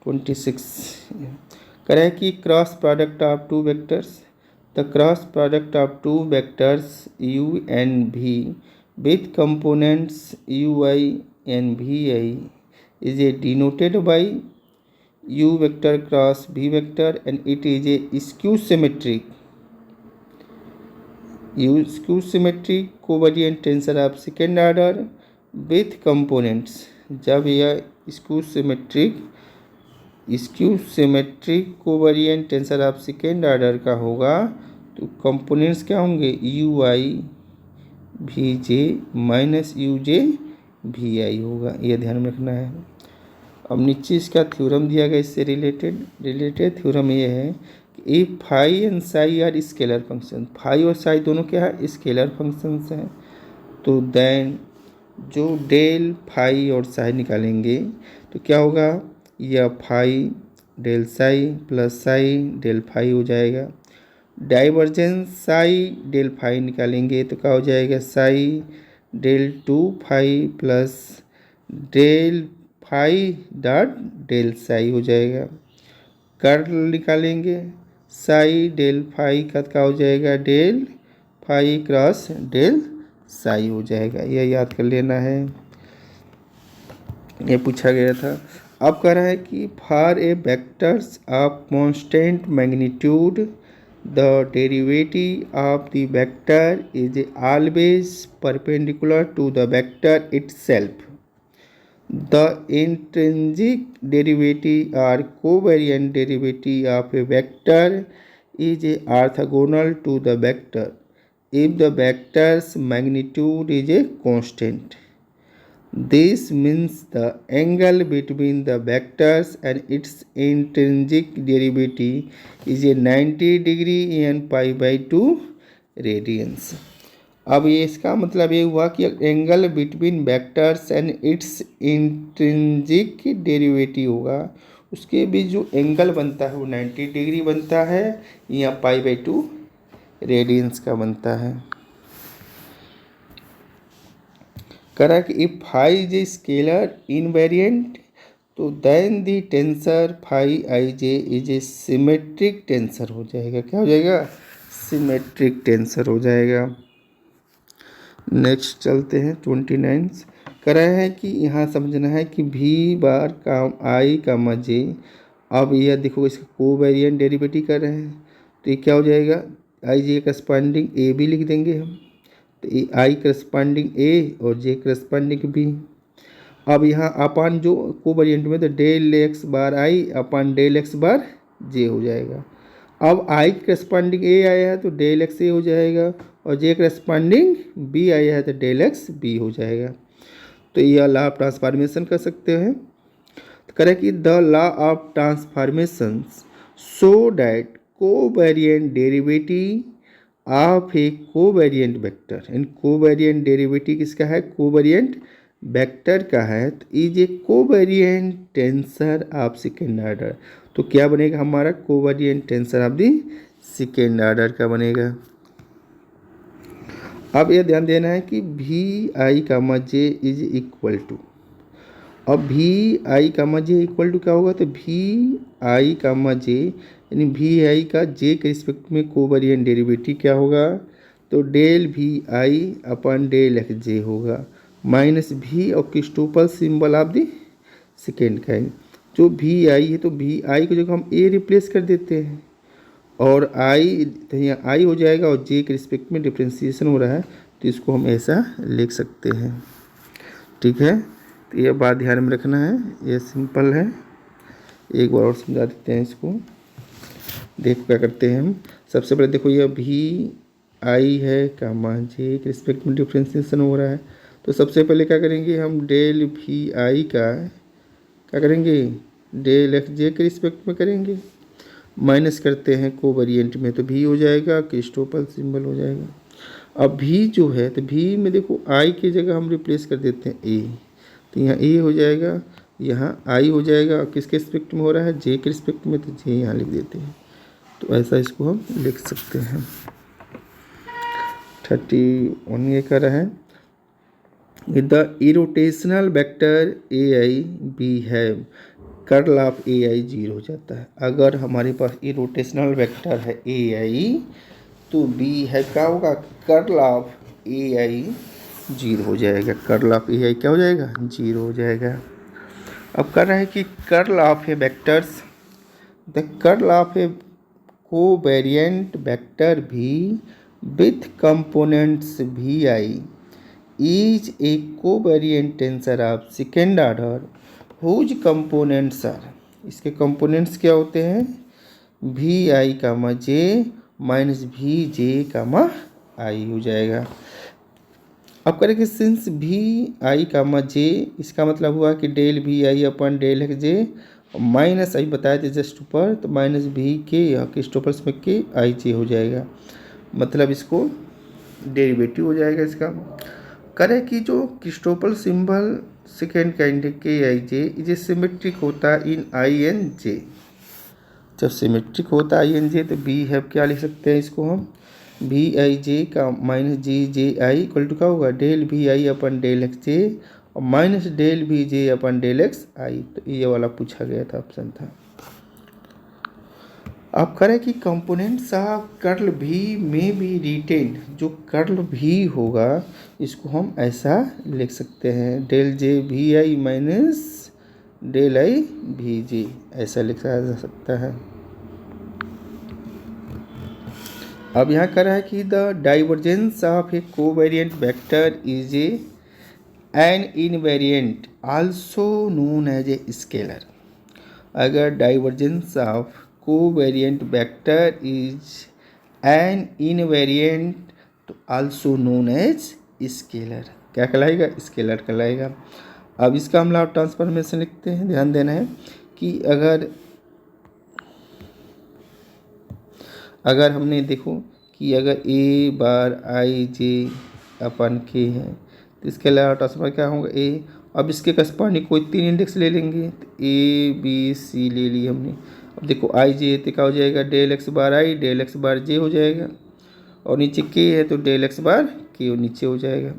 26 कह रहा है कि cross product of two vectors, the cross product of two vectors u and v with components ui and vi is a denoted by u vector cross v vector and it is a skew symmetric covariant tensor of second order with components। जब यह skew symmetric covariant tensor of second order का होगा, तो components क्या होंगे, you आई भी जे minus you जे भी आई होगा, यह ध्यान में रखना है। अब नीचे इसका थ्योरम दिया गया, इससे रिलेटेड थ्योरम ये है कि if phi and psi are scalar function, phi और साई दोनों क्या है, स्केलर फंक्शंस हैं, तो देन जो डेल फाई और साई निकालेंगे तो क्या होगा, यह phi del psi plus psi del phi हो जाएगा। डाइवर्जेंस साई डेल फाई निकालेंगे तो क्या हो जाएगा, psi del 2 phi plus del phi dot del psi हो जाएगा। कर्ल निकालेंगे, साई डेल फाई का क्या हो जाएगा, del phi cross del psi हो जाएगा। यह याद कर लेना है, ये पूछा गया था। अब कह रहा है कि for a vectors of constant magnitude the derivative of the vector is always perpendicular to the vector itself. The intrinsic derivative or covariant derivative of a vector is orthogonal to the vector if the vector's magnitude is a constant. This means the angle between the vectors and its intrinsic derivative is a 90 degree n pi by 2 radians. अब ये इसका मतलब ये हुआ कि angle between vectors and it's intrinsic derivative होगा, उसके बीच जो एंगल बनता है वो 90 डिग्री बनता है या पाई बाई 2 रेडियंस का बनता है। करा कि if phi is a scalar invariant तो then the tensor phi I J is a symmetric tensor हो जाएगा। क्या हो जाएगा, सिमेट्रिक टेंसर हो जाएगा। नेक्स्ट चलते हैं 29। कह रहे हैं कि यहाँ समझना है कि भी बार का आई का मजे। अब यह देखो इसका कोवेरिएंट डेरिवेटिव कर रहे हैं तो ये क्या हो जाएगा, आई जे करस्पॉन्डिंग ए भी लिख देंगे हम, तो ये आई करस्पॉन्डिंग ए और जे करस्पॉन्डिंग बी। अब यहाँ अपान जो कोवेरिएंट में तो डेल एक्स बार आई अपान डेल एक्स बार जे हो जाएगा। अब आई करस्पॉन्डिंग ए आया है तो डेल एक्स ए हो जाएगा और जे करस्पॉन्डिंग बी आया है तो डेल एक्स बी हो जाएगा। तो यह लॉ ऑफ ट्रांसफॉर्मेशन कर सकते हैं। तो करें कि the law of transformation so that covariant derivative of a covariant vector, in covariant derivative किसका है, कोवेरिएंट वेक्टर का है, तो is a covariant tensor of second order. तो क्या बनेगा हमारा, covariant tensor of the second order का बनेगा। अब यह ध्यान देना है कि भी आई का जे इज इक्वल टू, अब भी आई का जे इक्वल टू क्या होगा, तो भी आई का जे यानी भी आई का जे के रिस्पेक्ट में कोवेरिएंट डेरिवेटिव क्या होगा, तो डेल भी आई अपन डेल एक्स जे होगा माइनस भी और Christoffel symbol of the second का है। जो भी आई है तो भी आई को जगह हम ए रिप्लेस कर देते हैं और आई तो यहाँ आई हो जाएगा और जे के रिस्पेक्ट में डिफ्रेंसिएशन हो रहा है तो इसको हम ऐसा लिख सकते हैं। ठीक है, तो ये बात ध्यान में रखना है, ये सिंपल है। एक बार और समझा देते हैं इसको। देखो क्या करते हैं हम, सबसे पहले देखो ये भी आई है कामा जे के रिस्पेक्ट में डिफ्रेंसिएशन हो रहा है तो सबसे पहले क्या करेंगे हम, डेल भी आई का क्या करेंगे, डेल एक्स जे के रिस्पेक्ट में करेंगे, माइनस करते हैं कोवेरिएंट में तो भी हो जाएगा, क्रिस्टोफल सिंबल हो जाएगा। अब भी जो है तो भी में देखो आई की जगह हम रिप्लेस कर देते हैं ए, तो यहाँ ए हो जाएगा, यहाँ आई हो जाएगा, किसके रिस्पेक्ट में हो रहा है, जे के रिस्पेक्ट में, तो जे यहाँ लिख देते हैं। तो ऐसा इसको हम लिख सकते हैं। 31 ये कर रहा है, the irrotational vector A I B है, curl of A I zero हो जाता है। अगर हमारे पास ये रोटेशनल वेक्टर है ए आई तो बी है क्या होगा, curl of A I zero हो जाएगा। कर्ल ऑफ ए आई क्या हो जाएगा, जीरो हो जाएगा। अब कर रहे हैं कि curl of a vectors, the curl of a covariant vector भी विथ कंपोनेंट्स भी I is a covariant tensor of second order whose components are, इसके कंपोनेंट्स क्या होते हैं, भी आई कामा जे माइनस भी जे कामा आई हो जाएगा। अब करेंगे सिंस भी आई कामा जे, इसका मतलब हुआ कि डेल भी आई अपन डेल एक्स जे माइनस आई बताया थे जस्ट ऊपर, तो माइनस भी के क्रिस्टोफर्स में के आई जे हो जाएगा, मतलब इसको डेरिवेटिव हो जाएगा इसका। करें कि जो क्रिस्टोफल सिंबल सेकेंड का इंडिक के आई जे इज सिमेट्रिक होता है इन आई एन जे, जब सिमेट्रिक होता है INJ तो बी है, क्या लिख सकते हैं इसको हम, VIJ का माइनस GJI इक्वल टू क्या होगा, डेल VI अपन डेल XJ और माइनस डेल VJ अपन डेल XI। तो ये वाला पूछा गया था, ऑप्शन था। आप करें कि कंपोनेंट्स ऑफ कर्ल भी में बी रिटेन, जो कर्ल भी होगा इसको हम ऐसा लिख सकते हैं, del J VI minus del I VJ, ऐसा लिखा जा सकता है। अब यहाँ कह रहा है कि the divergence of a covariant vector is an invariant also known as a scalar. अगर divergence of covariant vector is an invariant तो आल्सो नोन एज स्केलर, क्या कहलाएगा, स्केलर कहलाएगा। अब इसका हम लॉ ट्रांसफॉर्मेशन लिखते हैं, ध्यान देना है कि अगर हमने देखो कि अगर A bar IJ upon K है तो इसके अलावा ट्रांसफर क्या होगा A। अब इसके करस्पॉन्डिंग कोई 3 इंडेक्स ले लेंगे, तो A B C ले लिए हमने। अब देखो IJ तो क्या हो जाएगा, del X bar I del X bar J हो जाएगा, और नीचे K है तो डेल X बार K और नीचे हो जाएगा।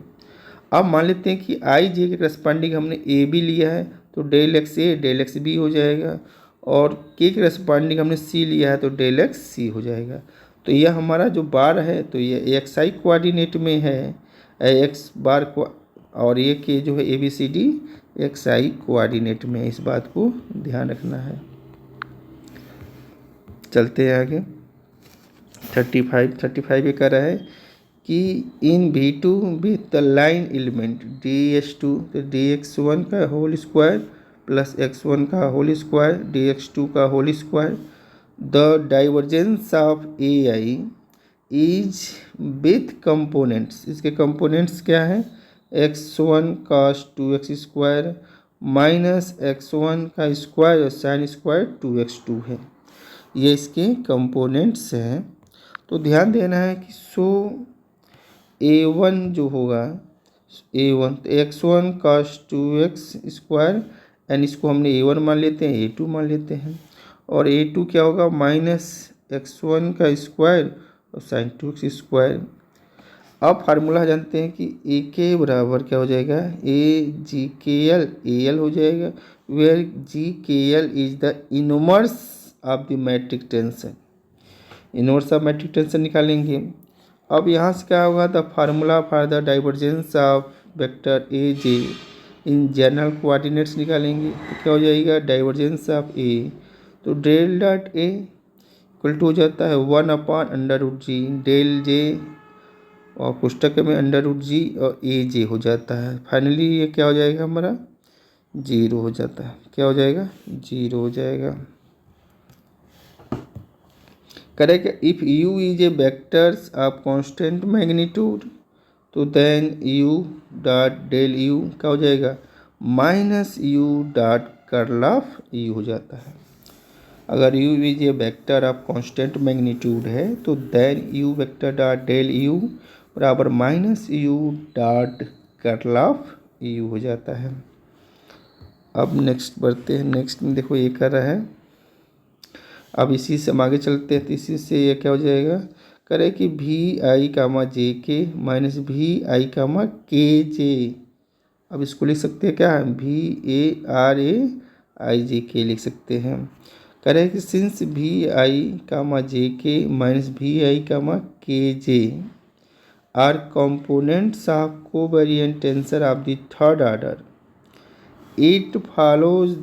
अब मान लेते हैं कि IJ के करस्पॉन्डिंग हमने A भी लिया है तो del X A del X B हो जाएगा, और K के करस्पॉन्डिंग हमने C लिया है तो डेल X C हो जाएगा। तो यह हमारा जो बार है तो ये XI कोऑर्डिनेट में है, X बार को, और ये के जो है ABCD XI कोऑर्डिनेट में, इस बात को ध्यान रखना है। चलते हैं आगे। 35 ये कह रहा है कि इन V2 with the line element DX2 तो DX1 का होल स्क्वायर प्लस X1 का होल स्क्वायर DX2 का whole square, the divergence of AI is with components, इसके कंपोनेंट्स क्या है, X1 cos 2x square minus X1 का स्क्वायर और sine square 2x2 है, ये इसके कंपोनेंट्स हैं। तो ध्यान देना है कि A1 जो होगा A1 तो X1 cos 2x square, and इसको हमने A1 मान लेते हैं, A2 मान लेते हैं, और A2 क्या होगा, माइनस X1 का स्क्वायर और साइन 2x स्क्वायर। अब फार्मूला जानते हैं कि ए के बराबर क्या हो जाएगा, AGKL AL हो जाएगा, where GKL is the inverse of the metric tensor, inverse of metric tensor निकालेंगे। अब यहाँ से क्या होगा, the formula for the divergence of vector AJ in general coordinates निकालेंगे, तो क्या हो जाएगा, डाइवर्जेंस ऑफ A तो del dot A equal to हो जाता है 1/√G डेल J और पुस्तक में √G और AJ हो जाता है। फाइनली ये क्या हो जाएगा, हमारा 0 हो जाता है, क्या हो जाएगा, 0 हो जाएगा। Correct, if U is a vectors of constant magnitude तो then U dot del U क्या हो जाएगा, minus U dot curl of U हो जाता है। अगर U is a vector of constant magnitude है तो then U vector dot del U बराबर minus U dot curl of U हो जाता है। अब नेक्स्ट बढ़ते हैं, नेक्स्ट में देखो ये कर रहा है, अब इसी से हम आगे चलते हैं, तो इसी से ये क्या हो जाएगा, करें कि VI comma JK minus VI comma KJ। अब इसको लिख सकते हैं क्या, VARAIJK लिख सकते हैं। करें कि since VI comma JK minus VI comma KJ are components of covariant tensor of the third order, it follows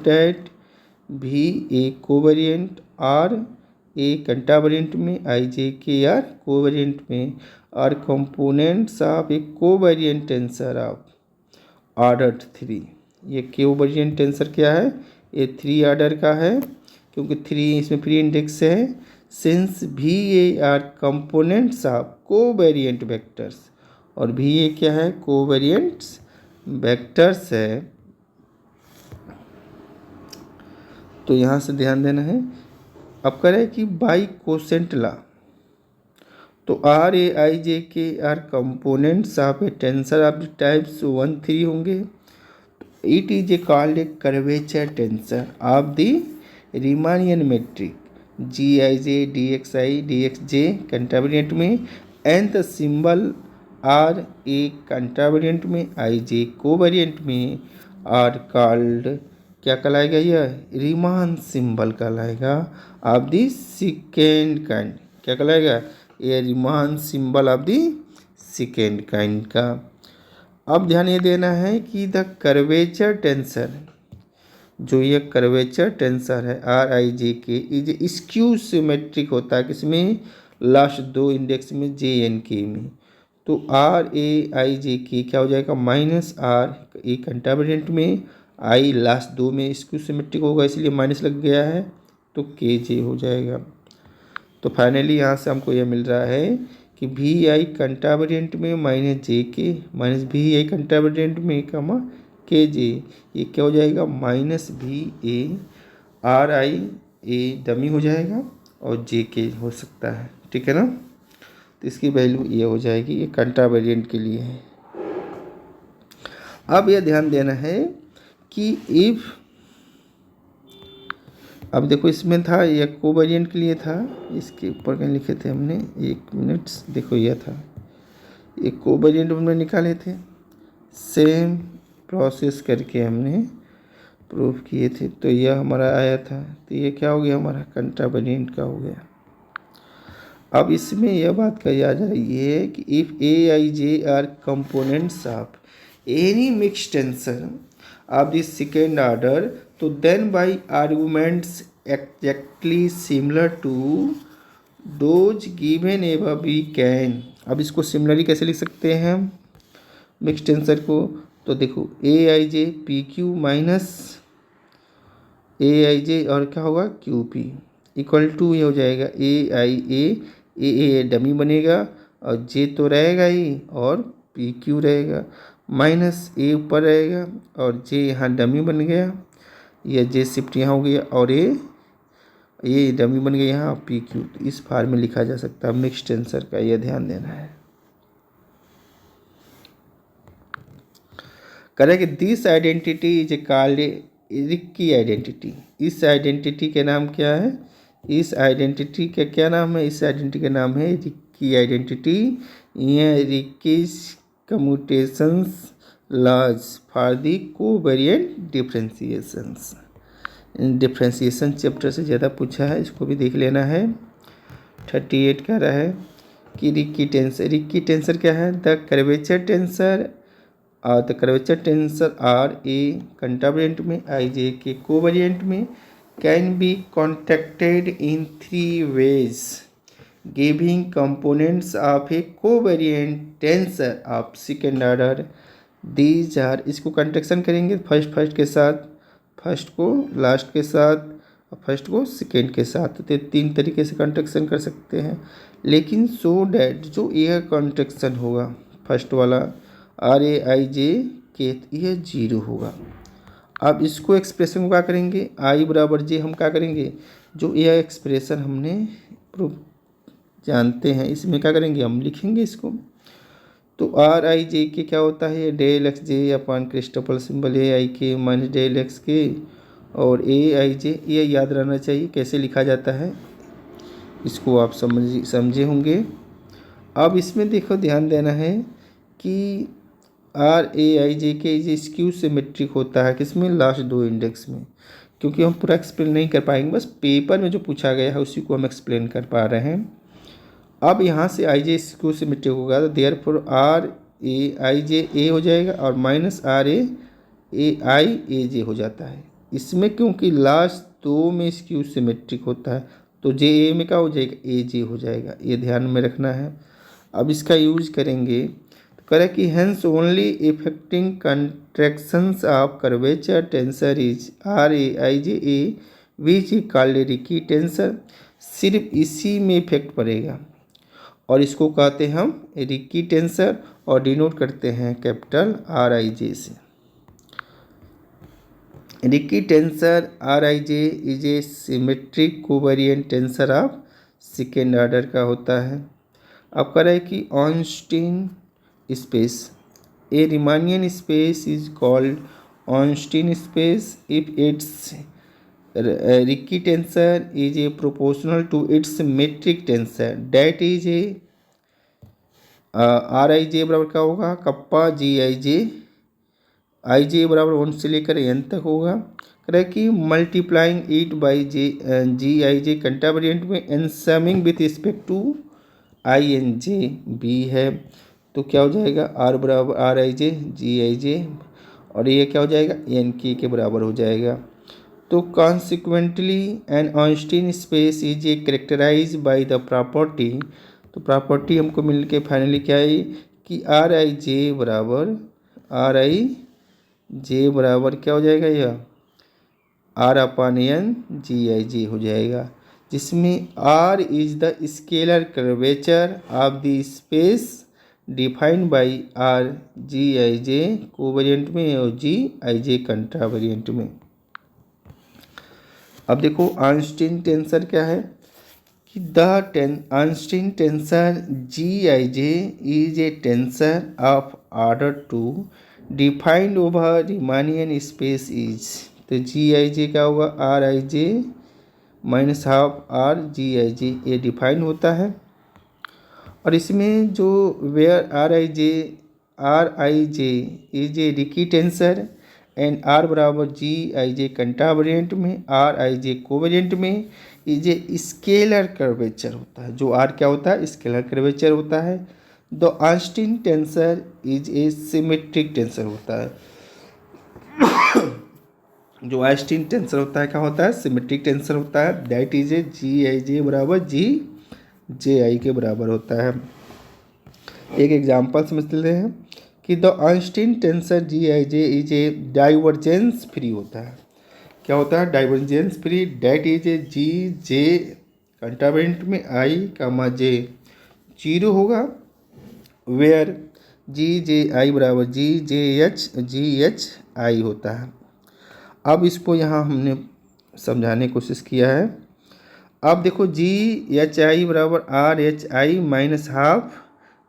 that भी ए कोवेरिएंट और ए कंटावेरिएंट में IJK आर कोवेरिएंट में, और components of a covariant tensor of order 3। ये covariant tensor क्या है, ये 3 order का है क्योंकि 3 इसमें प्री इंडेक्स है। Since VA are components of covariant vectors, और VA क्या है, कोवेरिएंट्स वेक्टर्स है। तो यहाँ से ध्यान देना है। अब करें कि बाई कोसेंट ला, तो RAIJK are components of a tensor of the types 1 3 होंगे। It is a called a curvature tensor of the Riemannian metric Gij dxi dxj contravariant में, nth symbol are A contravariant में, ij covariant में, are called क्या कहलाएगा, यह Riemann symbol कहलाएगा of the second kind. क्या कहलाएगा, ये Riemann symbol of the second kind का। अब ध्यान ये देना है कि द कर्वेचर टेंसर, जो ये कर्वेचर टेंसर है आर आई जे के, इज स्क्यू सिमेट्रिक होता है किसमें, लास्ट दो इंडेक्स में जे एन के में। तो आर ए आई जे के क्या हो जाएगा, माइनस आर ए कंट्रावेरिएंट में, आई लास्ट दो में स्क्यू सिमेट्रिक होगा इसलिए माइनस लग गया है, तो के जे हो जाएगा। तो फाइनली यहाँ से हमको यह मिल रहा है कि वी आई कंट्रावेरिएंट में माइनस जे के माइनस वी आई कंट्रावेरिएंट में कमा के जे, ये क्या हो जाएगा, minus V A R I A dummy हो जाएगा और जे के हो सकता है। ठीक है ना, तो इसकी वैल्यू ये हो जाएगी, ये कंट्रावेरिएंट के लिए है। अब यह ध्यान देना है कि इफ, अब देखो इसमें था ये कोवेरिएंट के लिए था, इसके ऊपर कहीं लिखे थे हमने, एक मिनट, देखो यह था, ये कोवेरिएंट हमने निकाले थे, सेम प्रोसेस करके हमने प्रूफ किए थे, तो यह हमारा आया था, तो ये क्या हो गया, हमारा कंट्रावेरिएंट का हो गया। अब इसमें यह बात कही आ जा रही है कि if A I J are components of any mixed tensor of the second order, तो then by arguments exactly similar to those given above we can, अब इसको सिमिलरली कैसे लिख सकते हैं हम मिक्स्ड टेंसर को, तो देखो ए आई जे पी क्यू माइनस ए आई जे और क्या होगा क्यू पी इक्वल टू, ये हो जाएगा ए आई ए डमी बनेगा और जे तो रहेगा ही और पी क्यू रहेगा, माइनस ए ऊपर रहेगा और जे यहाँ डमी बन गया, यह जे शिफ्ट यहाँ हो गया और ये डमी बन गया यहाँ पी क्यू, तो इस फार्म में लिखा जा सकता है मिक्स्ड टेंसर का, यह ध्यान देना है। Correct, this identity is called Ricci identity, इस आइडेंटिटी के नाम क्या है, इस आइडेंटिटी का क्या नाम है, इस आइडेंटिटी का नाम है रिक्की आइडेंटिटी, यह Ricci's commutations laws for the covariant differentiations, differentiation chapter से ज़्यादा पूछा है, इसको भी देख लेना है। 38 कह रहा है कि रिक्की टेंसर क्या है, द कर्वेचर टेंसर और the curvature tensor R A contravariant में, आई जे के कोवेरिएंट में, can be contracted in 3 ways giving components of a covariant tensor of second order, these are, इसको contraction करेंगे first के साथ, first को last के साथ और फर्स्ट को सेकेंड के साथ, तो 3 तरीके से कंट्रैक्शन कर सकते हैं, लेकिन सो डैट जो यह कंट्रैक्शन होगा फर्स्ट वाला आर ए आई जे के, यह 0 होगा। अब इसको एक्सप्रेशन को क्या करेंगे, आई बराबर जे हम क्या करेंगे, जो यह एक्सप्रेशन हमने प्रूफ जानते हैं इसमें क्या करेंगे, हम लिखेंगे इसको, तो आर आई जे के क्या होता है, del X J upon Christoffel symbol A I K minus del x के, और ए आई जे, ये याद रहना चाहिए कैसे लिखा जाता है, इसको आप समझे होंगे। अब इसमें देखो ध्यान देना है कि आर ए आई जे के जो स्क्यू सिमेट्रिक होता है किसमें, लास्ट दो इंडेक्स में, क्योंकि हम पूरा एक्सप्लेन नहीं कर पाएंगे, बस पेपर में जो पूछा गया है उसी को हम एक्सप्लेन कर पा रहे हैं। अब यहाँ से आई जे स्क्यू सिमेट्रिक होगा, तो therefore are A I J ए हो जाएगा और माइनस आर ए आई ए जे हो जाता है इसमें, क्योंकि लास्ट दो में स्क्यू सिमेट्रिक होता है, तो जे ए में क्या हो जाएगा, ए जे हो जाएगा, ये ध्यान में रखना है। अब इसका यूज करेंगे तो करें कि hence only effecting contractions of curvature tensor is R A I J A which is called Ricci tensor, सिर्फ इसी में इफेक्ट पड़ेगा और इसको कहते हैं हम रिक्की टेंसर और डिनोट करते हैं कैपिटल आर आई जे से। Ricci tensor R I J is a symmetric covariant tensor of second order का होता है। अब कह रहे हैं कि Einstein space, a Riemannian space is called Einstein space if its Ricky tensor is a proportional to its metric tensor, that is a R I J बराबर क्या होगा, kappa ji I J, i J बराबर 1 से लेकर N तक होगा। कह रहा है कि multiplying it by J G I J contravariant में and summing with respect to I and J B है, तो क्या हो जाएगा आर बराबर आर आई जे जी आई जे, और ये क्या हो जाएगा एन के बराबर हो जाएगा। तो consequently an Einstein space is a characterize by the property, तो प्रॉपर्टी हमको मिल के फाइनली क्या है कि आर आई जे बराबर क्या हो जाएगा, यह आर अपन एन जी आई जे हो जाएगा, जिसमें R is the scalar curvature of the space defined by R G I J covariant में और जी आई जे कंट्रा वेरिएंट में। अब देखो आइंस्टीन टेंसर क्या है कि the Einstein tensor G I J is a tensor of order 2 defined over Riemannian space is, तो G आई J क्या होगा R I J minus half R G I J, ये डिफाइन होता है। और इसमें जो where R I J is a Ricci tensor and R बराबर जी आई जे कंटा वेरिएंट में, आर आई जे कोवेरिएंट में इज ए स्केलर कर्वेचर होता है, जो आर क्या होता है स्केलर कर्वेचर होता है। The Einstein tensor is a symmetric tensor होता है, जो आइंस्टीन टेंसर होता है क्या होता है सिमेट्रिक टेंसर होता है, that is a ji I J बराबर जी जे आई के बराबर होता है। एक एग्जाम्पल समझ लेते हैं कि the Einstein tensor G I J is a divergence free होता है, क्या होता है divergence free, that is a G J contravariant में आई कामा जे जीरो होगा, वेयर जी जे आई बराबर जी एच आई होता है। अब इसको यहाँ हमने समझाने की कोशिश किया है। अब देखो जी एच आई बराबर R H I minus half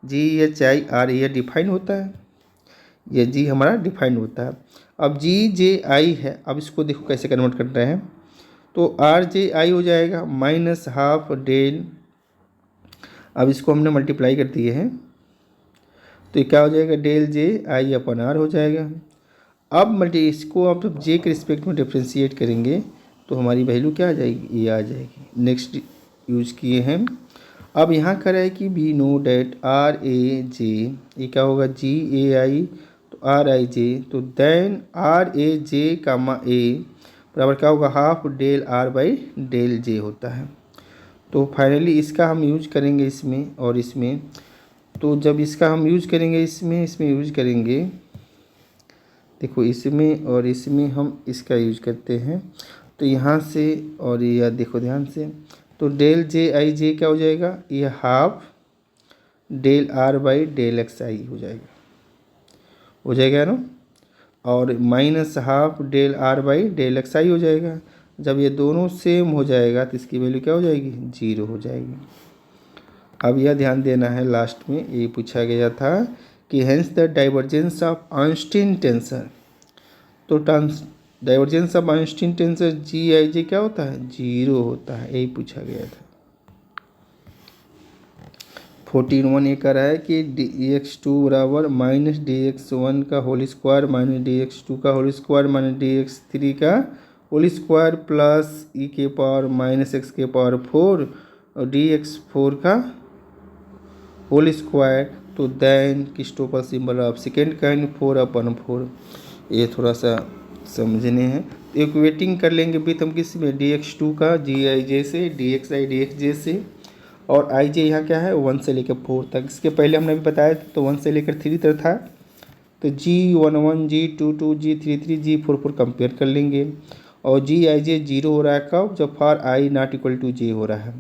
ji H I R, ये डिफाइन होता है, ये जी हमारा डिफाइन होता है। अब जी जे आई है, अब इसको देखो कैसे कन्वर्ट कर रहे हैं, तो आर जे आई हो जाएगा माइनस हाफ डेल, अब इसको हमने मल्टीप्लाई कर दिए हैं तो ये क्या हो जाएगा del J I upon are हो जाएगा। अब इसको आप जब जे के रिस्पेक्ट में डिफ्रेंशिएट करेंगे तो हमारी वैल्यू क्या आ जाएगी, ये आ जाएगी। नेक्स्ट यूज किए हैं। अब यहाँ करा है कि we know that R A जे, ये क्या होगा जी ए आई तो आर आई जे, तो देन आर ए जे कामा ए बराबर क्या होगा half del R by del J होता है। तो फाइनली इसका हम यूज करेंगे इसमें और इसमें, तो जब इसका हम यूज करेंगे इसमें यूज करेंगे, देखो इसमें और इसमें हम इसका यूज करते हैं, तो यहाँ से और यह देखो ध्यान से, तो डेल जे आई जे क्या हो जाएगा, ये half del R by del X I हो जाएगा ना, और minus half del R by del X I हो जाएगा। जब ये दोनों सेम हो जाएगा तो इसकी वैल्यू क्या हो जाएगी जीरो हो जाएगी। अब यह ध्यान देना है, लास्ट में ये पूछा गया था कि hence the divergence of Einstein tensor, तो divergence of Einstein tensor G I J क्या होता है जीरो होता है, यही पूछा गया था। 14(1) ये कह रहा है कि dx2 बराबर माइनस dx1 का होल स्क्वायर माइनस dx2 का होल स्क्वायर माइनस dx3 का होल स्क्वायर प्लस ई के पावर माइनस एक्स के पावर 4 और dx4 का होल स्क्वायर, तो then Christoffel symbol of second kind 4/4, ये थोड़ा सा समझने हैं। तो इक्वेटिंग कर लेंगे विथ हम किस में dx2 का जी आई जे से, dxi dxj से, और आई जे यहाँ क्या है 1 से लेकर 4 तक। इसके पहले हमने भी बताया था तो 1 से लेकर 3 तक था, तो G11 G22 G33 G44 compare कर लेंगे, और जी आई जे जीरो हो रहा है कब, जब for I not equal to J हो रहा है।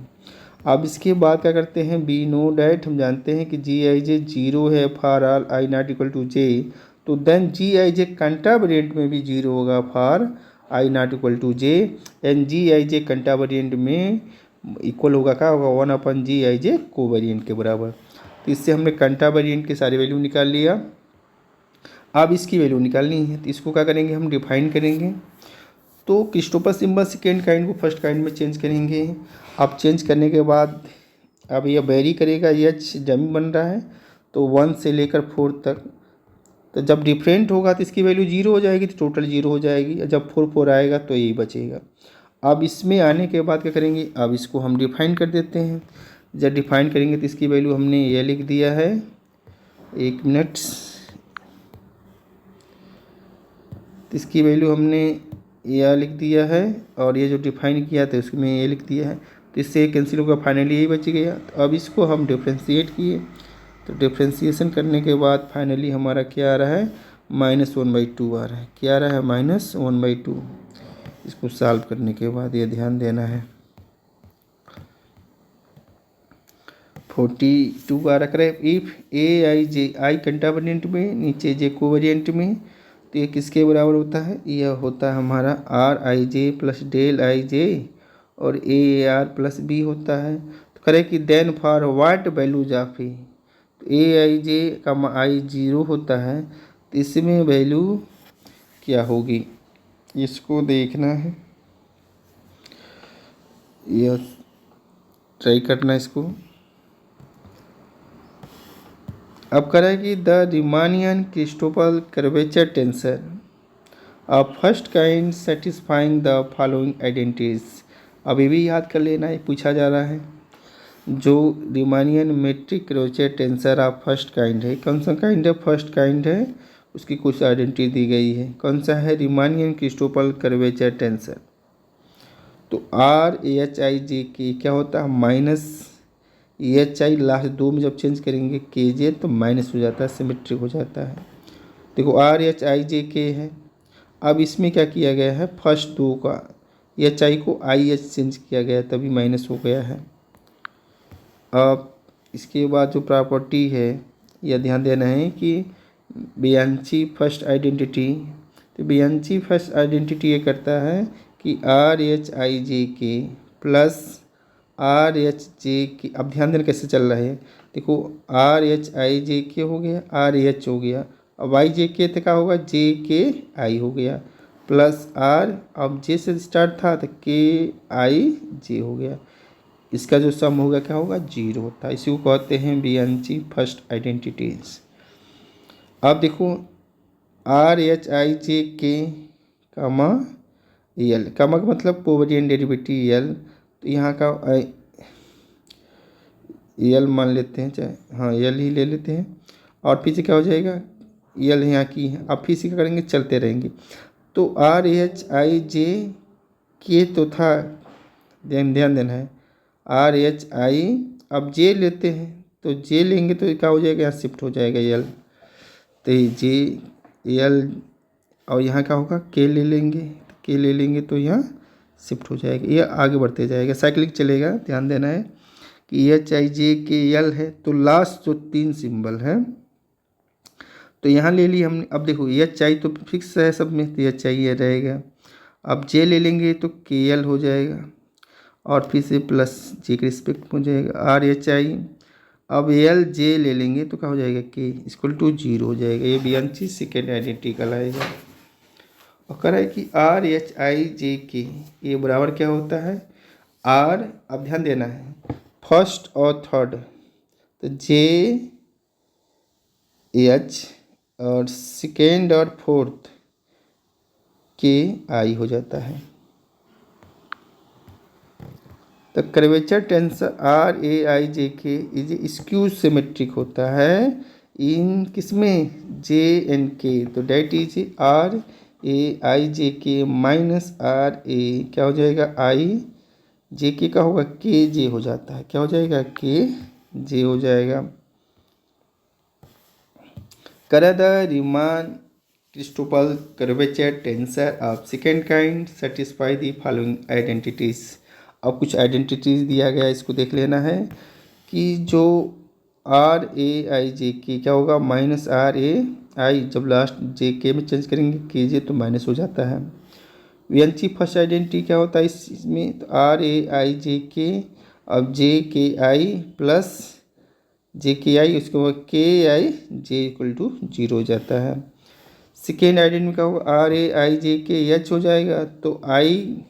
अब इसके बाद क्या करते हैं, बी नो डैट हम जानते हैं कि जी आई जे जीरो है for all I not equal to J, तो देन जी आई जे कंटा वेरिएंट में भी जीरो होगा for I not equal to J, and G I J contravariant में इक्वल होगा क्या होगा 1/G(i)j कोवेरिएंट के बराबर। तो इससे हमने कंटा वेरिएंट की सारी वैल्यू निकाल लिया। अब इसकी वैल्यू निकालनी है तो इसको क्या करेंगे हम डिफाइन करेंगे, तो क्रिस्टोफर सिंबल सेकेंड काइंड को फर्स्ट काइंड में चेंज करेंगे। अब चेंज करने के बाद अब यह वेरी करेगा, एच डमी बन रहा है तो 1 से लेकर 4 तक। तो जब डिफरेंट होगा तो इसकी वैल्यू 0 हो जाएगी, तो टोटल 0 हो जाएगी। जब 4 4 आएगा तो यही बचेगा। अब इसमें आने के बाद क्या करेंगे, अब इसको हम डिफाइन कर देते हैं। जब डिफाइन करेंगे तो इसकी वैल्यू हमने ये लिख दिया है, 1 मिनट, तो इसकी वैल्यू हमने यह लिख दिया है और ये जो डिफाइन किया था उसमें ये लिख दिया है। तो इससे कैंसिल होगा, फाइनली यही बच गया। तो अब इसको हम डिफ्रेंशिएट किए, तो डिफ्रेंशिएशन करने के बाद फाइनली हमारा क्या आ रहा है, -1/2 आ रहा है। क्या आ रहा है, -1/2। इसको सॉल्व करने के बाद ये ध्यान देना है, 42 आ रखा है। इफ़ ए आई जे, आई कंटावेरिएंट में, नीचे जे कोवेरिएंट में, तो ये किसके बराबर होता है, यह होता है हमारा RIJ प्लस डेल IJ और AR प्लस B होता है। तो करें कि then for what values of A, तो AIJ का I 0 होता है, तो इसमें वैल्यू क्या होगी इसको देखना है, यह ट्राई करना इसको। अब करें कि the Riemannian Christoffel curvature tensor first kind satisfying the following identities. अभी भी याद कर लेना, ये पूछा जा रहा है। जो Riemannian metric curvature tensor of first kind है, कौन सा काइंड है, फर्स्ट काइंड है, उसकी कुछ आइडेंटिटी दी गई है। कौन सा है, रीमानियन क्रिस्टोफर कर्वेचर टेंसर। तो RHIJ क्या होता है, -EHI लास्ट 2 में जब चेंज करेंगे KJ तो माइनस हो जाता है, सिमेट्रिक हो जाता है। देखो RHIJK है। अब इसमें क्या किया गया है, फर्स्ट 2 का HI को IH चेंज किया गया तभी माइनस हो गया है। अब इसके बाद जो प्रॉपर्टी है यह ध्यान देना है कि बियांची फर्स्ट आइडेंटिटी, तो बियांची फर्स्ट आइडेंटिटी ये करता है कि RHIJK प्लस RH अब ध्यान देना कैसे चल रहा है। देखो RHIJK हो गया, RH हो गया, अब IJK तो क्या होगा, JKI हो गया, प्लस R, अब J से स्टार्ट था तो KIJ हो गया। इसका जो सम होगा क्या होगा, 0 होता है। इसी को कहते हैं बियांची फर्स्ट आइडेंटिटीज। अब देखो RHIJK कामा L, कामा का मतलब कोवेरिएंट डेरिवेटिव L, तो यहाँ का L मान लेते हैं, चाहे हाँ L ही ले लेते हैं, और पीछे क्या हो जाएगा, L यहाँ की है। अब फिर से क्या करेंगे, चलते रहेंगे। तो RHIJK तो था, ध्यान देना है, RHI, अब J लेते हैं, तो J लेंगे तो क्या हो जाएगा, यहाँ शिफ्ट हो जाएगा L, तो J L, और यहाँ क्या होगा, K ले लेंगे तो यहाँ शिफ्ट हो जाएगा, ये आगे बढ़ते जाएगा, साइक्लिक चलेगा। ध्यान देना है कि HIJKL है, तो लास्ट जो 3 सिंबल है तो यहाँ ले ली हमने। अब देखो HI तो फिक्स है सब में, तो HI ये रहेगा। अब J ले लेंगे तो KL हो जाएगा, और फिर से प्लस J के रिस्पेक्ट हो जाएगा RHI। अब LJ ले लेंगे तो क्या हो जाएगा, K = 0 हो जाएगा। ये बियांची सेकेंड आइडेंटिटी कहलाएगा। और कह रहा है कि RHIJK ये बराबर क्या होता है, R, अब ध्यान देना है, फर्स्ट और थर्ड, तो JH, और सेकेंड और फोर्थ KI हो जाता है। तो curvature tensor RAIJK is skew symmetric होता है इन किसमें, J एंड K, तो that is RAIJK minus RA क्या हो जाएगा, IJK का होगा KJ हो जाता है, क्या हो जाएगा, KJ हो जाएगा। करे the Riemann Christopher curvature tensor of second kind satisfy the following identities. अब कुछ आइडेंटिटीज दिया गया, इसको देख लेना है कि जो RAIJK क्या होगा, -RAI, जब लास्ट JK में चेंज करेंगे KJ तो माइनस हो जाता है। बियांची फर्स्ट आइडेंटिटी क्या होता है इसमें, तो RAIJK, अब JKI प्लस JKI, उसके बाद KIJ = 0 हो जाता है। सेकेंड आइडेंटिटी में क्या होगा, आर ए आई जे के एच हो जाएगा, तो आई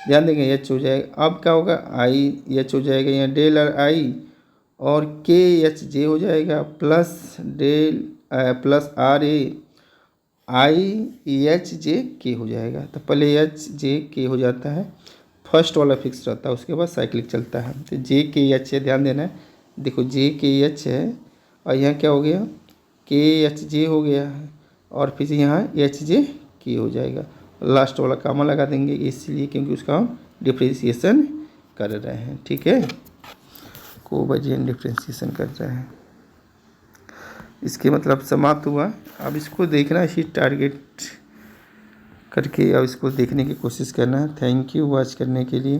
ध्यान देंगे एच हो जाएगा। अब क्या होगा, आई एच हो जाएगा, यहाँ डेल आर आई और के एच जे हो जाएगा, plus del plus R A I H J के हो जाएगा। तो पहले एच जे के हो जाता है, फर्स्ट वाला फिक्स रहता है, उसके बाद साइक्लिक चलता है। तो जे के एच है, ध्यान देना है, देखो जे के एच है और यहाँ क्या हो गया, के एच जे हो गया है और फिर यहाँ एच जे के हो जाएगा। लास्ट वाला कामा लगा देंगे इसलिए क्योंकि उसका हम डिफ्रेंशिएशन कर रहे हैं, ठीक है, कोवेरिएंट डिफ्रेंशिएशन कर रहे हैं। इसके मतलब समाप्त हुआ। अब इसको देखना, इसी टारगेट करके अब इसको देखने की कोशिश करना है। थैंक यू वॉच करने के लिए।